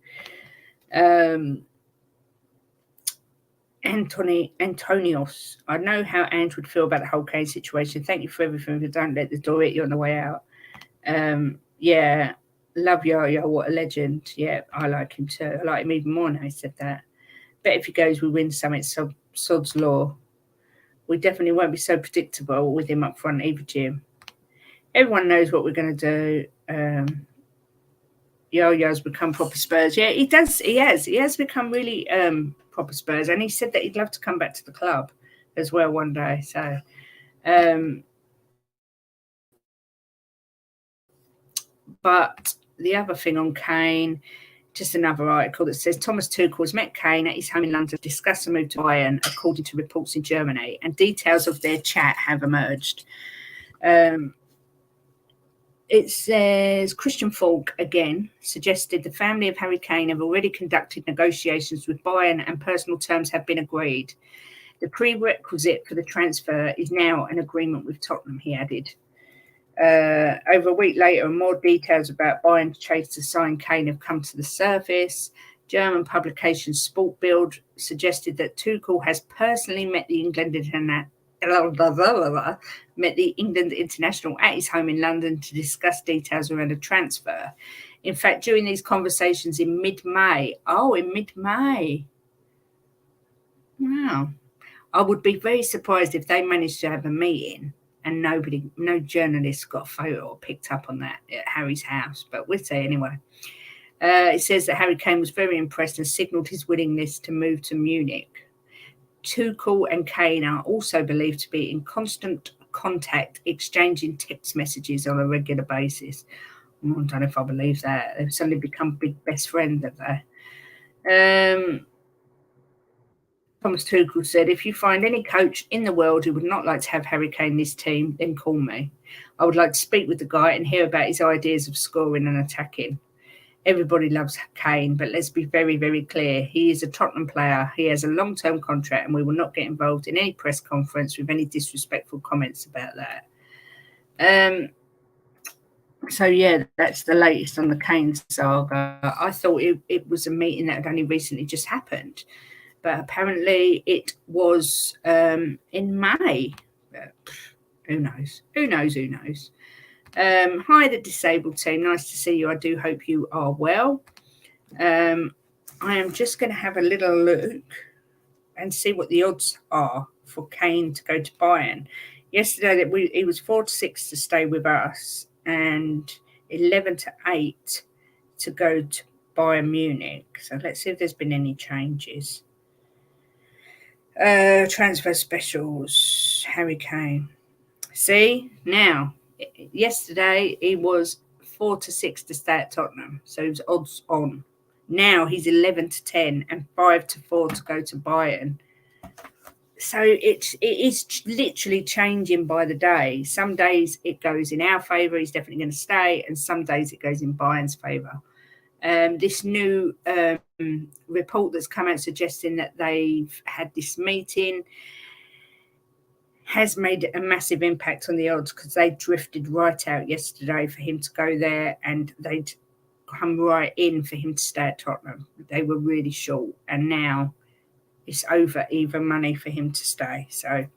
Antonios. I know how Ange would feel about the whole Kane situation. Thank you for everything, but don't let the door hit you on the way out. Yeah, love Yaya. What a legend. Yeah, I like him too. I like him even more now he said that. Bet if he goes, we win something. Sod's law. We definitely won't be so predictable with him up front either, Jim. Everyone knows what we're going to do. Yaya's become proper Spurs. Yeah, he does. He has become really proper Spurs, and he said that he'd love to come back to the club as well one day. So, but the other thing on Kane, just another article that says Thomas Tuchel has met Kane at his home in London to discuss a move to Bayern, according to reports in Germany, and details of their chat have emerged. It says Christian Falk, again, suggested the family of Harry Kane have already conducted negotiations with Bayern and personal terms have been agreed. The prerequisite for the transfer is now an agreement with Tottenham, he added. Over a week later, more details about Bayern's chase to sign Kane have come to the surface. German publication Sportbild suggested that Tuchel has personally met the England international at his home in London to discuss details around a transfer. In fact, during these conversations in mid-May, wow, I would be very surprised if they managed to have a meeting and no journalist got a photo or picked up on that at Harry's house. But we'll see anyway. It says that Harry Kane was very impressed and signalled his willingness to move to Munich. Tuchel and Kane are also believed to be in constant contact, exchanging text messages on a regular basis. I don't know if I believe that. They've suddenly become big best friends, have they? Thomas Tuchel said, if you find any coach in the world who would not like to have Harry Kane in his team, then call me. I would like to speak with the guy and hear about his ideas of scoring and attacking. Everybody loves Kane, but let's be very, very clear. He is a Tottenham player. He has a long-term contract, and we will not get involved in any press conference with any disrespectful comments about that. So, yeah, that's the latest on the Kane saga. I thought it was a meeting that had only recently just happened, but apparently it was in May. But who knows? Who knows? Who knows? Hi, the disabled team. Nice to see you. I do hope you are well. I am just going to have a little look and see what the odds are for Kane to go to Bayern. Yesterday, he was 4-6 to stay with us and 11-8 to go to Bayern Munich. So let's see if there's been any changes. Transfer specials. Harry Kane. See now. Yesterday he was 4-6 to stay at Tottenham, so he was odds on. Now he's 11-10 and 5-4 to go to Bayern. So it is literally changing by the day. Some days it goes in our favour, he's definitely going to stay, and some days it goes in Bayern's favour. This new report that's come out suggesting that they've had this meeting has made a massive impact on the odds because they drifted right out yesterday for him to go there, and they'd come right in for him to stay at Tottenham. They were really short, and now it's over even money for him to stay. So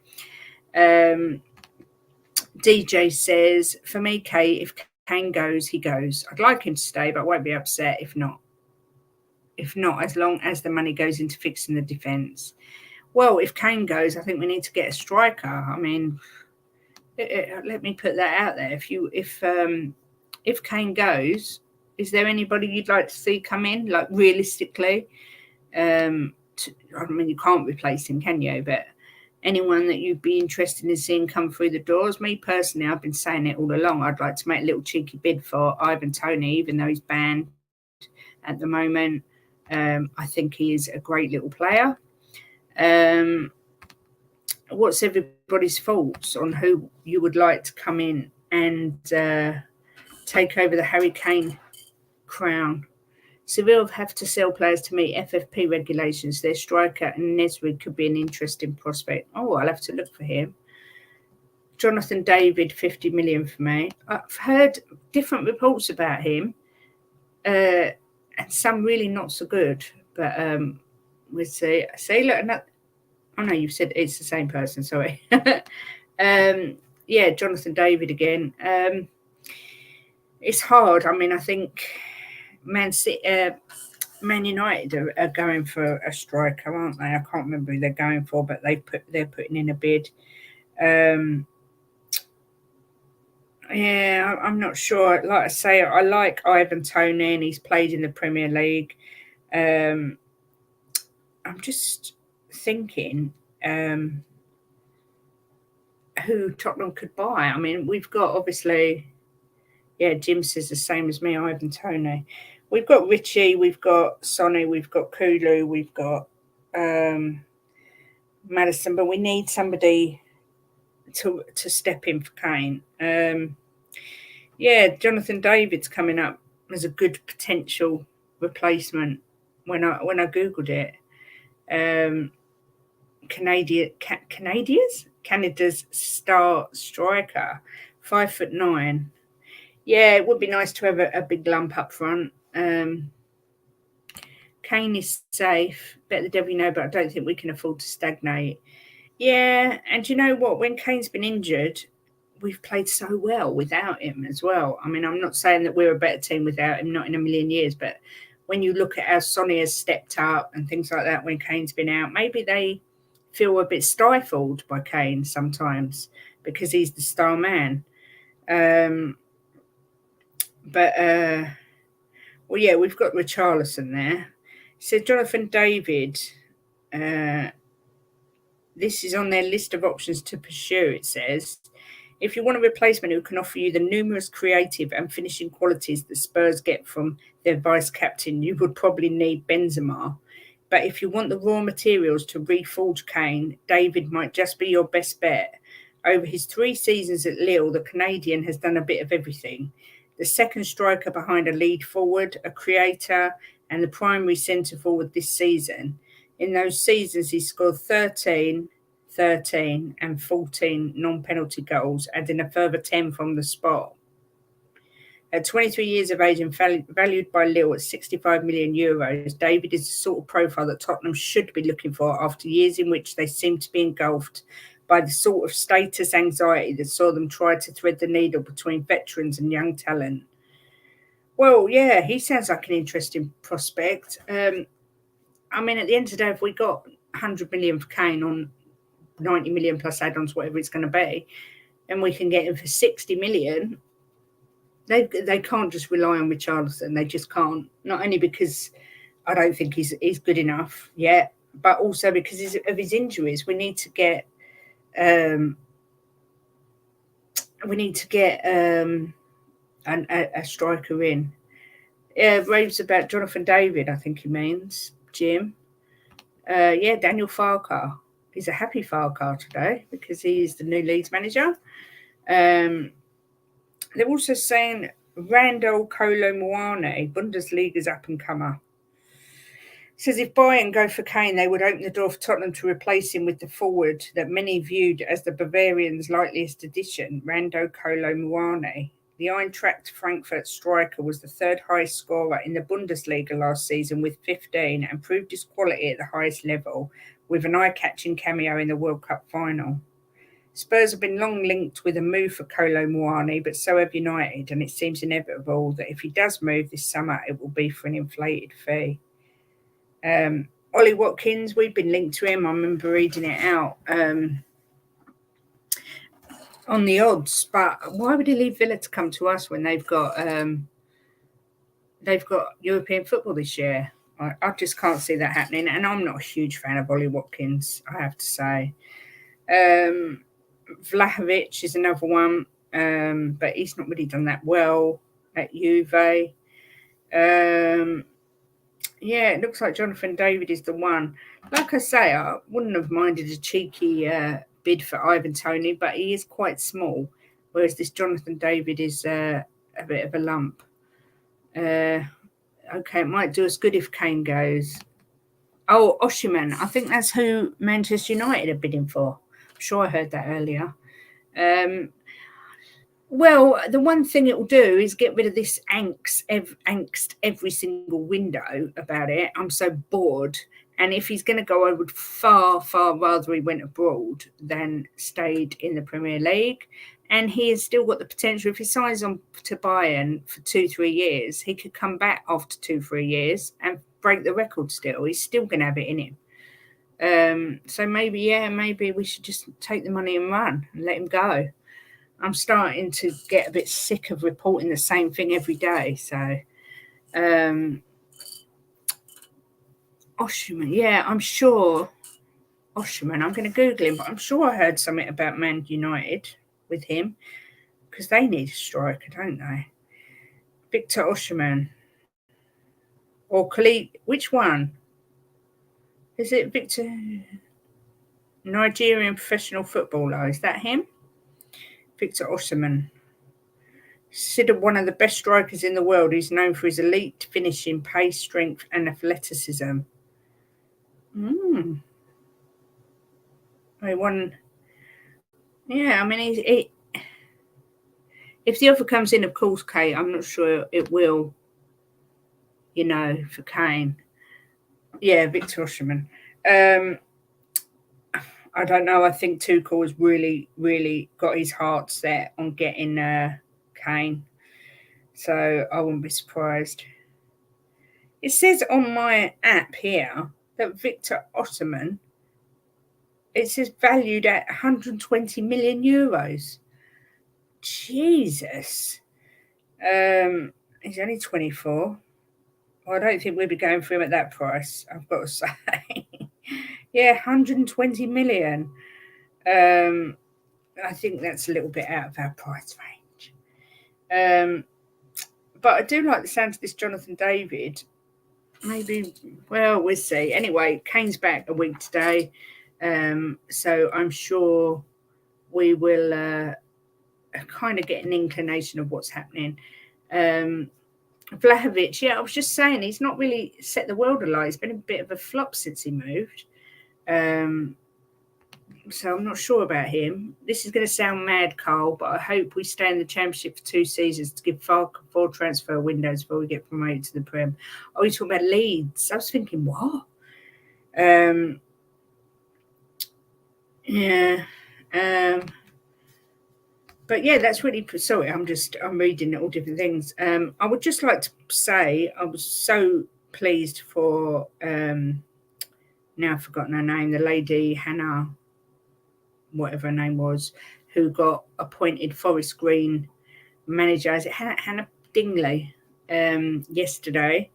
DJ says, for me, Kate, if Kane goes, he goes. I'd like him to stay, but I won't be upset if not. If not, as long as the money goes into fixing the defence. Well, if Kane goes, I think we need to get a striker. I mean, let me put that out there. If Kane goes, is there anybody you'd like to see come in? Like realistically, I mean, you can't replace him, can you? But anyone that you'd be interested in seeing come through the doors? Me personally, I've been saying it all along. I'd like to make a little cheeky bid for Ivan Toney, even though he's banned at the moment. I think he is a great little player. What's everybody's thoughts on who you would like to come in and take over the Harry Kane crown? Seville have to sell players to meet FFP regulations. Their striker Nesrid could be an interesting prospect. Oh, I'll have to look for him. Jonathan David, 50 million for me. I've heard different reports about him, and some really not so good. But we'll see. Look, oh no, you've said it's the same person. Sorry. Yeah, Jonathan David again. It's hard. I mean, I think Man United are going for a striker, aren't they? I can't remember who they're going for, but they're putting in a bid. Yeah, I'm not sure. Like I say, I like Ivan Toney, and he's played in the Premier League. I'm just thinking who Tottenham could buy. I mean, we've got obviously, yeah, Jim says the same as me, Ivan Toney. We've got Richie, we've got Sonny, we've got Kulu, we've got Madison, but we need somebody to step in for Kane. Yeah, Jonathan David's coming up as a good potential replacement when I Googled it. Canada's star striker, 5'9". Yeah, it would be nice to have a big lump up front. Kane is safe, bet the devil you know, but I don't think we can afford to stagnate. Yeah, and you know what? When Kane's been injured, we've played so well without him as well. I mean, I'm not saying that we're a better team without him, not in a million years, but when you look at how Sonny has stepped up and things like that when Kane's been out, maybe they feel a bit stifled by Kane sometimes because he's the star man. Well, yeah, we've got Richarlison there. So Jonathan David, this is on their list of options to pursue, it says. If you want a replacement who can offer you the numerous creative and finishing qualities that Spurs get from their vice-captain, you would probably need Benzema. But if you want the raw materials to reforge Kane, David might just be your best bet. Over his 3 seasons at Lille, the Canadian has done a bit of everything. The second striker behind a lead forward, a creator, and the primary centre forward this season. In those seasons, he scored 13, and 14 non-penalty goals, adding a further 10 from the spot. At 23 years of age and valued by Lille at 65 million euros, David is the sort of profile that Tottenham should be looking for after years in which they seem to be engulfed by the sort of status anxiety that saw them try to thread the needle between veterans and young talent. Well, yeah, he sounds like an interesting prospect. I mean, at the end of the day, if we got 100 million for Kane on 90 million plus add-ons, whatever it's going to be, and we can get him for 60 million, they can't just rely on Richarlison. They just can't. Not only because I don't think he's good enough yet, but also because of his injuries. We need to get a striker in. Yeah, raves about Jonathan David, I think he means, Jim. Yeah, Daniel Farquhar. He's a happy Farquhar today because he is the new Leeds manager. They're also saying Randall Kolo Muani, Bundesliga's up-and-comer. Says if Bayern go for Kane, they would open the door for Tottenham to replace him with the forward that many viewed as the Bavarians' likeliest addition, Randall Kolo Muani. The Eintracht Frankfurt striker was the third highest scorer in the Bundesliga last season with 15 and proved his quality at the highest level with an eye-catching cameo in the World Cup final. Spurs have been long linked with a move for Kolo Muani, but so have United, and it seems inevitable that if he does move this summer, it will be for an inflated fee. Ollie Watkins, we've been linked to him. I remember reading it out on the odds, but why would he leave Villa to come to us when they've got European football this year? I just can't see that happening, and I'm not a huge fan of Ollie Watkins, I have to say. Vlahovic is another one, but he's not really done that well at Juve. Yeah, it looks like Jonathan David is the one. Like I say, I wouldn't have minded a cheeky bid for Ivan Toney, but he is quite small, whereas this Jonathan David is a bit of a lump. Okay, it might do us good if Kane goes. Oh, Osimhen. I think that's who Manchester United are bidding for. I'm sure I heard that earlier. Well, the one thing it will do is get rid of this angst every single window about it. I'm so bored. And if he's going to go, I would far, far rather he went abroad than stayed in the Premier League. And he has still got the potential. If he signs on to Bayern for 2-3 years, he could come back after 2-3 years and break the record still. He's still going to have it in him. So maybe we should just take the money and run and let him go. I'm starting to get a bit sick of reporting the same thing every day. So, Osimhen, yeah, I'm sure. Osimhen, I'm going to Google him, but I'm sure I heard something about Man United with him because they need a striker, don't they? Victor Osimhen. Or Khalid, which one? Is it Victor? Nigerian professional footballer, is that him? Victor Osimhen. Considered one of the best strikers in the world, he's known for his elite finishing, pace, strength, and athleticism. He won. Yeah, I mean, if the offer comes in, of course, Kate, I'm not sure it will, for Kane. Yeah, Victor Osimhen. I don't know. I think Tuchel has really, really got his heart set on getting Kane. So I wouldn't be surprised. It says on my app here that Victor Osimhen it says valued at 120 million euros. Jesus. He's only 24. Well, I don't think we'd be going for him at that price, I've got to say. Yeah, 120 million. I think that's a little bit out of our price range. But I do like the sound of this Jonathan David. Maybe, well, we'll see. Anyway, Kane's back a week today. So I'm sure we will kind of get an inclination of what's happening. Vlahovic, yeah, I was just saying, he's not really set the world alight. He's been a bit of a flop since he moved. So I'm not sure about him. This is going to sound mad, Carl, but I hope we stay in the Championship for 2 seasons to give 4 transfer windows before we get promoted to the Prem. Oh, you're talking about Leeds. I was thinking, what? Yeah. But yeah, that's really, sorry, I'm reading all different things. I would just like to say I was so pleased for, now I've forgotten her name, the lady, Hannah, whatever her name was, who got appointed Forest Green manager. Is it Hannah Dingley yesterday?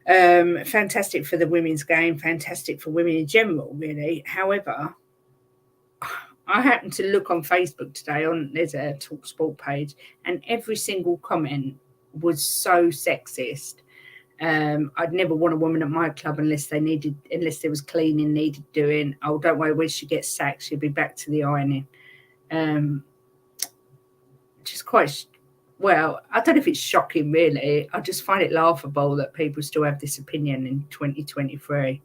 Fantastic for the women's game, fantastic for women in general, really. However, I happened to look on Facebook today, there's a Talk Sport page, and every single comment was so sexist. I'd never want a woman at my club unless there was cleaning needed doing. Oh, don't worry, when she gets sacked, she'll be back to the ironing. Just quite, well, I don't know if it's shocking, really. I just find it laughable that people still have this opinion in 2023.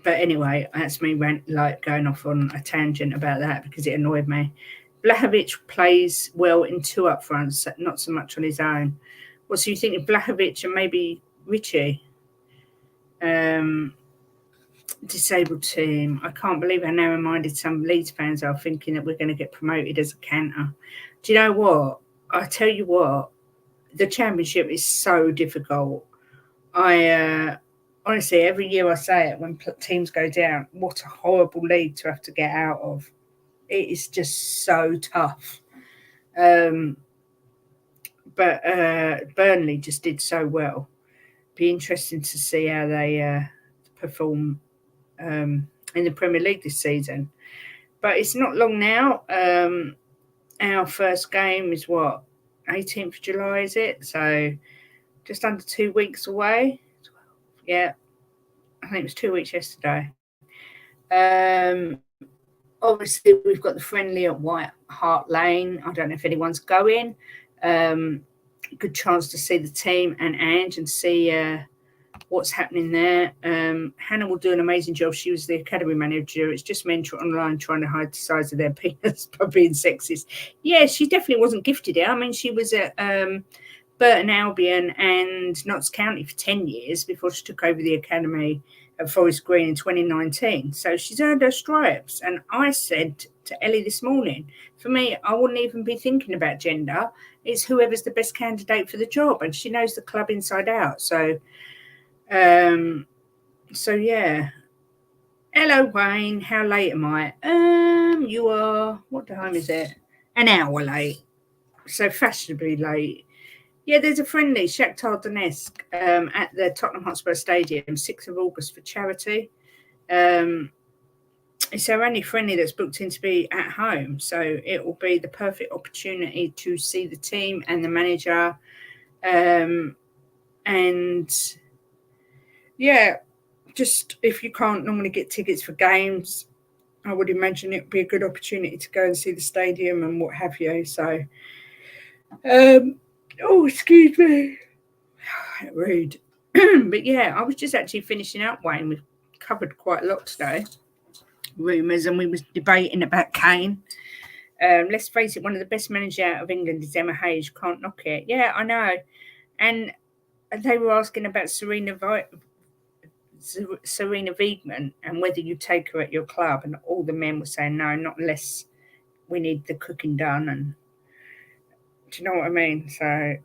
But anyway, that's me going off on a tangent about that because it annoyed me. Vlahovic plays well in 2 up fronts, not so much on his own. What do you think of Vlahovic and maybe Richie? Disabled team. I can't believe how narrow-minded some Leeds fans are, thinking that we're going to get promoted as a canter. Do you know what? I tell you what, the Championship is so difficult. Honestly, every year I say it when teams go down, what a horrible league to have to get out of. It is just so tough. But Burnley just did so well. Be interesting to see how they perform in the Premier League this season. But it's not long now. Our first game is what? 18th of July, is it? So just under 2 weeks away. Yeah, I think it was 2 weeks yesterday. Obviously, we've got the friendly at White Hart Lane. I don't know if anyone's going. Good chance to see the team and Ange and see what's happening there. Hannah will do an amazing job. She was the academy manager. It's just men online trying to hide the size of their penis by being sexist. Yeah, she definitely wasn't gifted it. I mean, she was at Burton Albion and Notts County for 10 years before she took over the academy at Forest Green in 2019. So she's earned her stripes. And I said to Ellie this morning, for me, I wouldn't even be thinking about gender. It's whoever's the best candidate for the job. And she knows the club inside out. So yeah. Hello, Wayne. How late am I? You are, what time is it? An hour late. So fashionably late. Yeah, there's a friendly, Shakhtar Donetsk, at the Tottenham Hotspur Stadium, 6th of August for charity. It's our only friendly that's booked in to be at home. So it will be the perfect opportunity to see the team and the manager. And yeah, just if you can't normally get tickets for games, I would imagine it would be a good opportunity to go and see the stadium and what have you. So, oh, excuse me. Rude. But yeah, I was just actually finishing up, Wayne. We've covered quite a lot today. Rumours, and we was debating about Kane. Let's face it, one of the best managers out of England is Emma Hayes. Can't knock it. Yeah, I know. And they were asking about Serena Wiegman and whether you take her at your club, and all the men were saying no, not unless we need the cooking done. And do you know what I mean? So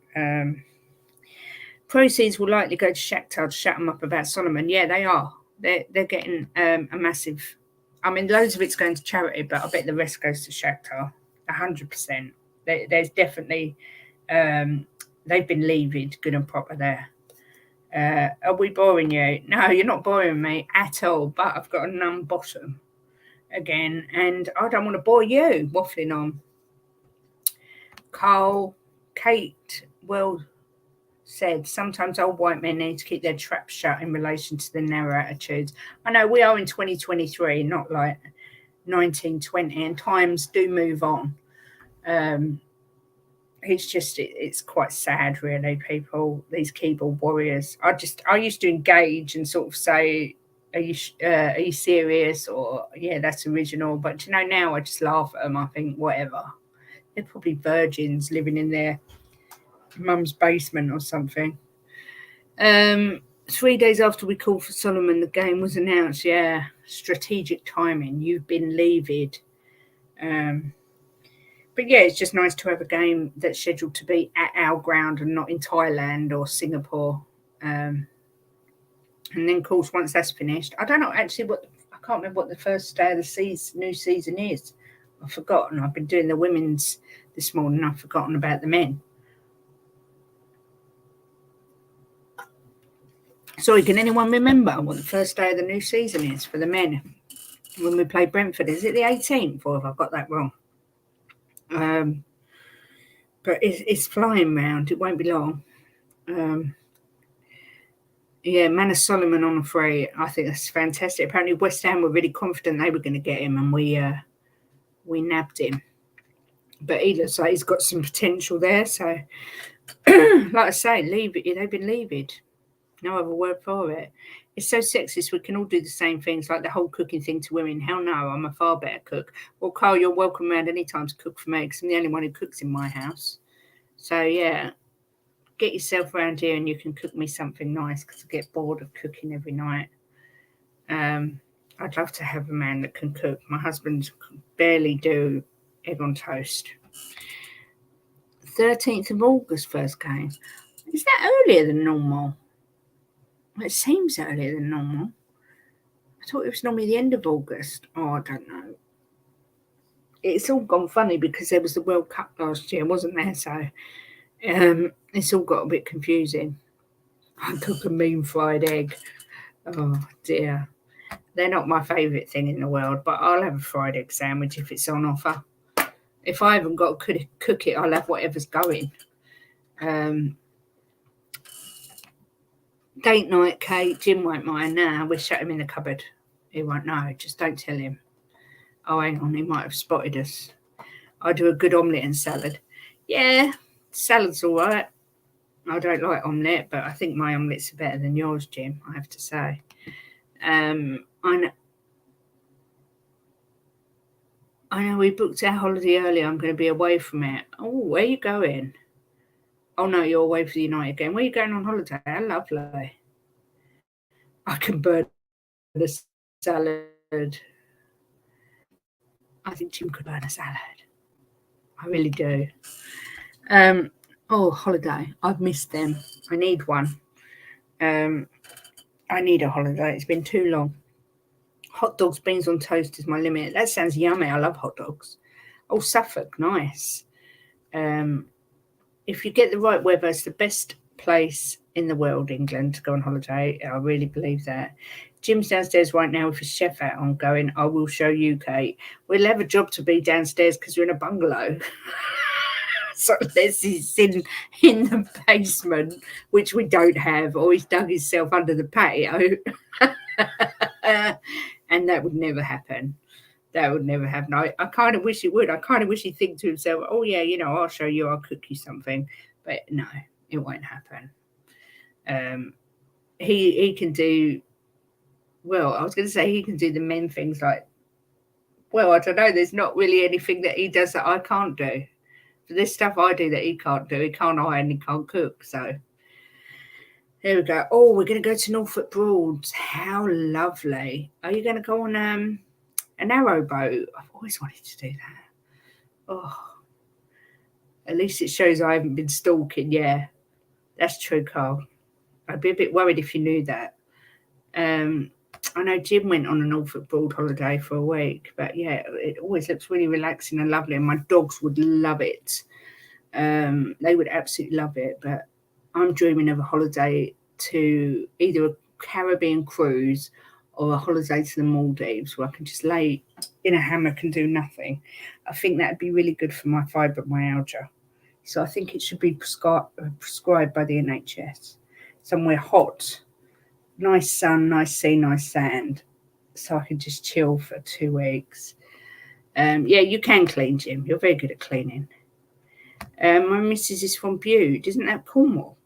proceeds will likely go to Shakhtar to shut them up about Solomon. Yeah, they are. They're getting a massive. I mean, loads of it's going to charity, but I bet the rest goes to Shakhtar. 100%. There's definitely they've been levied good and proper there. Are we boring you? No, you're not boring me at all. But I've got a numb bottom again, and I don't want to bore you waffling on. Kate, well said, sometimes old white men need to keep their traps shut in relation to their narrow attitudes. I know we are in 2023, not like 1920, and times do move on. It's quite sad, really, people, these keyboard warriors. I used to engage and sort of say, are you serious? Or, yeah, that's original. But, now I just laugh at them. I think, whatever. They're probably virgins living in their mum's basement or something. 3 days after we called for Solomon, the game was announced. Yeah, strategic timing. You've been levied. But yeah, it's just nice to have a game that's scheduled to be at our ground and not in Thailand or Singapore. And then, of course, once that's finished, I don't know actually I can't remember what the first day of the new season is. I've forgotten. I've been doing the women's this morning. I've forgotten about the men. Sorry, can anyone remember what the first day of the new season is for the men when we play Brentford? Is it the 18th, or have I got that wrong? But it's flying round. It won't be long. Yeah, Manus Solomon on a free. I think that's fantastic. Apparently, West Ham were really confident they were going to get him, and we nabbed him. But he looks like he's got some potential there. So, like I say, they've been levied. No other word for it. It's so sexist. We can all do the same things, like the whole cooking thing to women. Hell no, I'm a far better cook. Well, Carl, you're welcome around any time to cook for me, because I'm the only one who cooks in my house. So, yeah, get yourself around here and you can cook me something nice, because I get bored of cooking every night. I'd love to have a man that can cook. My husband can barely do egg on toast. 13th of August first game. Is that earlier than normal? It seems earlier than normal. I thought it was normally the end of August. Oh, I don't know. It's all gone funny because there was the World Cup last year, wasn't there? So it's all got a bit confusing. I cook a mean fried egg. Oh, dear. They're not my favourite thing in the world, but I'll have a fried egg sandwich if it's on offer. If I haven't got to cook it, I'll have whatever's going. Date night, Kate. Jim won't mind now. We'll shut him in the cupboard. He won't know. Just don't tell him. Oh, hang on. He might have spotted us. I do a good omelette and salad. Yeah, salad's all right. I don't like omelette, but I think my omelettes are better than yours, Jim, I have to say. I know we booked our holiday early. I'm going to be away from it. Oh, where are you going? Oh, no, you're away for the United game. Where are you going on holiday? How lovely. I can burn the salad. I think Jim could burn a salad. I really do. Holiday. I've missed them. I need one. I need a holiday. It's been too long. Hot dogs, beans on toast is my limit. That sounds yummy. I love hot dogs. Oh, Suffolk, nice. If you get the right weather, it's the best place in the world, England, to go on holiday. I really believe that. Jim's downstairs right now with his chef hat on going, I will show you, Kate. We'll have a job to be downstairs because we're in a bungalow. So unless he's in the basement, which we don't have, or he's dug himself under the patio. And that would never happen. That would never happen. I kind of wish it would. I kind of wish he'd think to himself, oh, yeah, I'll show you, I'll cook you something. But no, it won't happen. He can do, well, I was going to say he can do the men things like, well, I don't know. There's not really anything that he does that I can't do. There's stuff I do that he can't do. He can't iron, he can't cook. So there we go. Oh, we're going to go to Norfolk Broads. How lovely. Are you going to go on an arrow boat? I've always wanted to do that. Oh, at least it shows I haven't been stalking. Yeah, that's true, Carl. I'd be a bit worried if you knew that. I know Jim went on a Norfolk Broad holiday for a week, but yeah, it always looks really relaxing and lovely, and my dogs would love it. They would absolutely love it, but I'm dreaming of a holiday to either a Caribbean cruise or a holiday to the Maldives where I can just lay in a hammock and do nothing. I think that'd be really good for my fibromyalgia. So I think it should be prescribed by the NHS. Somewhere hot, nice sun, nice sea, nice sand, so I can just chill for 2 weeks. Yeah, you can clean, Jim. You're very good at cleaning. My missus is from Bude. Isn't that Cornwall?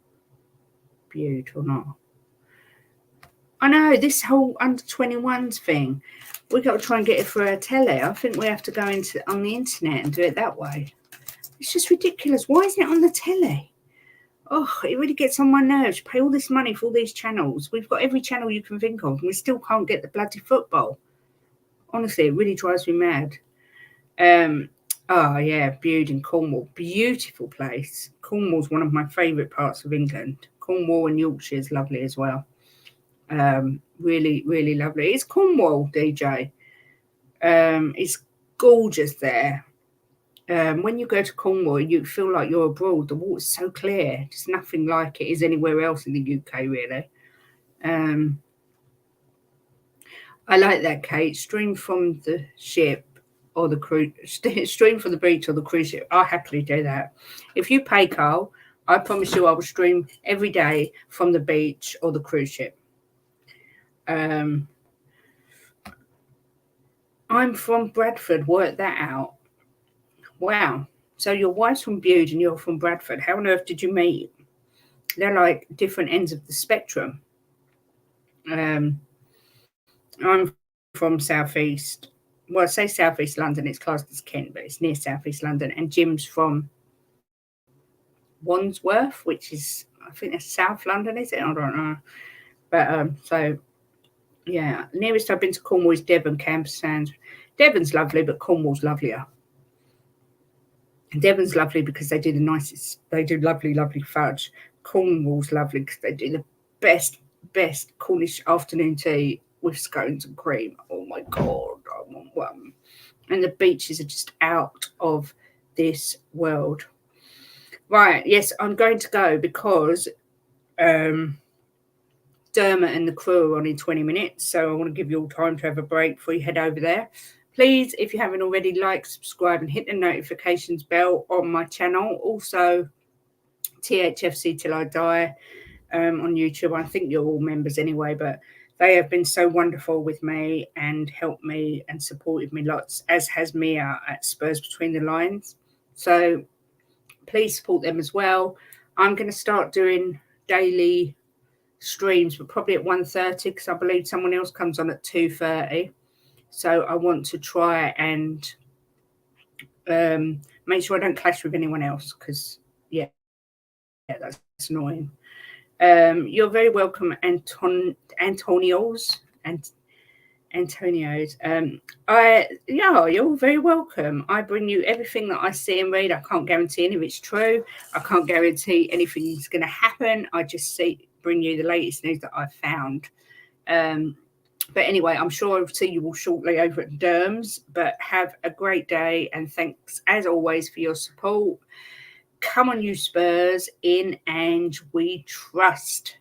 Bude or not? I know, this whole under 21s thing. We've got to try and get it for our telly. I think we have to go on the internet and do it that way. It's just ridiculous. Why isn't it on the telly? Oh, it really gets on my nerves. You pay all this money for all these channels. We've got every channel you can think of, and we still can't get the bloody football. Honestly, it really drives me mad. Oh, yeah, Bude in Cornwall. Beautiful place. Cornwall's one of my favourite parts of England. Cornwall and Yorkshire is lovely as well. Really, really lovely. It's Cornwall, DJ. It's gorgeous there. When you go to Cornwall, you feel like you're abroad. The water's so clear. There's nothing like it is anywhere else in the UK, really. I like that, Kate. Stream from the ship or the cruise. Stream from the beach or the cruise ship. I'll happily do that. If you pay, Carl, I promise you I will stream every day from the beach or the cruise ship. I'm from Bradford. Work that out. Wow. So your wife's from Bude and you're from Bradford. How on earth did you meet? They're like different ends of the spectrum. I'm from southeast. Well, I say southeast London. It's classed as Kent, but it's near southeast London. And Jim's from Wandsworth, which is, I think that's South London, is it? I don't know. But so yeah, nearest I've been to Cornwall is Devon, Camber Sands. Devon's lovely, but Cornwall's lovelier. Devon's lovely because they do the nicest, they do lovely, lovely fudge. Cornwall's lovely because they do the best Cornish afternoon tea with scones and cream. Oh my God, I want one. And the beaches are just out of this world. Right, yes, I'm going to go because Dermot and the crew are on in 20 minutes. So I want to give you all time to have a break before you head over there. Please, if you haven't already, like, subscribe and hit the notifications bell on my channel. Also, THFC Till I Die on YouTube. I think you're all members anyway, but they have been so wonderful with me and helped me and supported me lots, as has Mia at Spurs Between the Lines. So please support them as well. I'm going to start doing daily streams, but probably at 1:30 because I believe someone else comes on at 2:30. So I want to try and make sure I don't clash with anyone else because, yeah, that's annoying. You're very welcome, Antonios. You're very welcome. I bring you everything that I see and read. I can't guarantee any of it's true. I can't guarantee anything's going to happen. I just bring you the latest news that I've found. But anyway, I'm sure I'll see you all shortly over at Derms. But have a great day, and thanks as always for your support. Come on, you Spurs, in and we trust.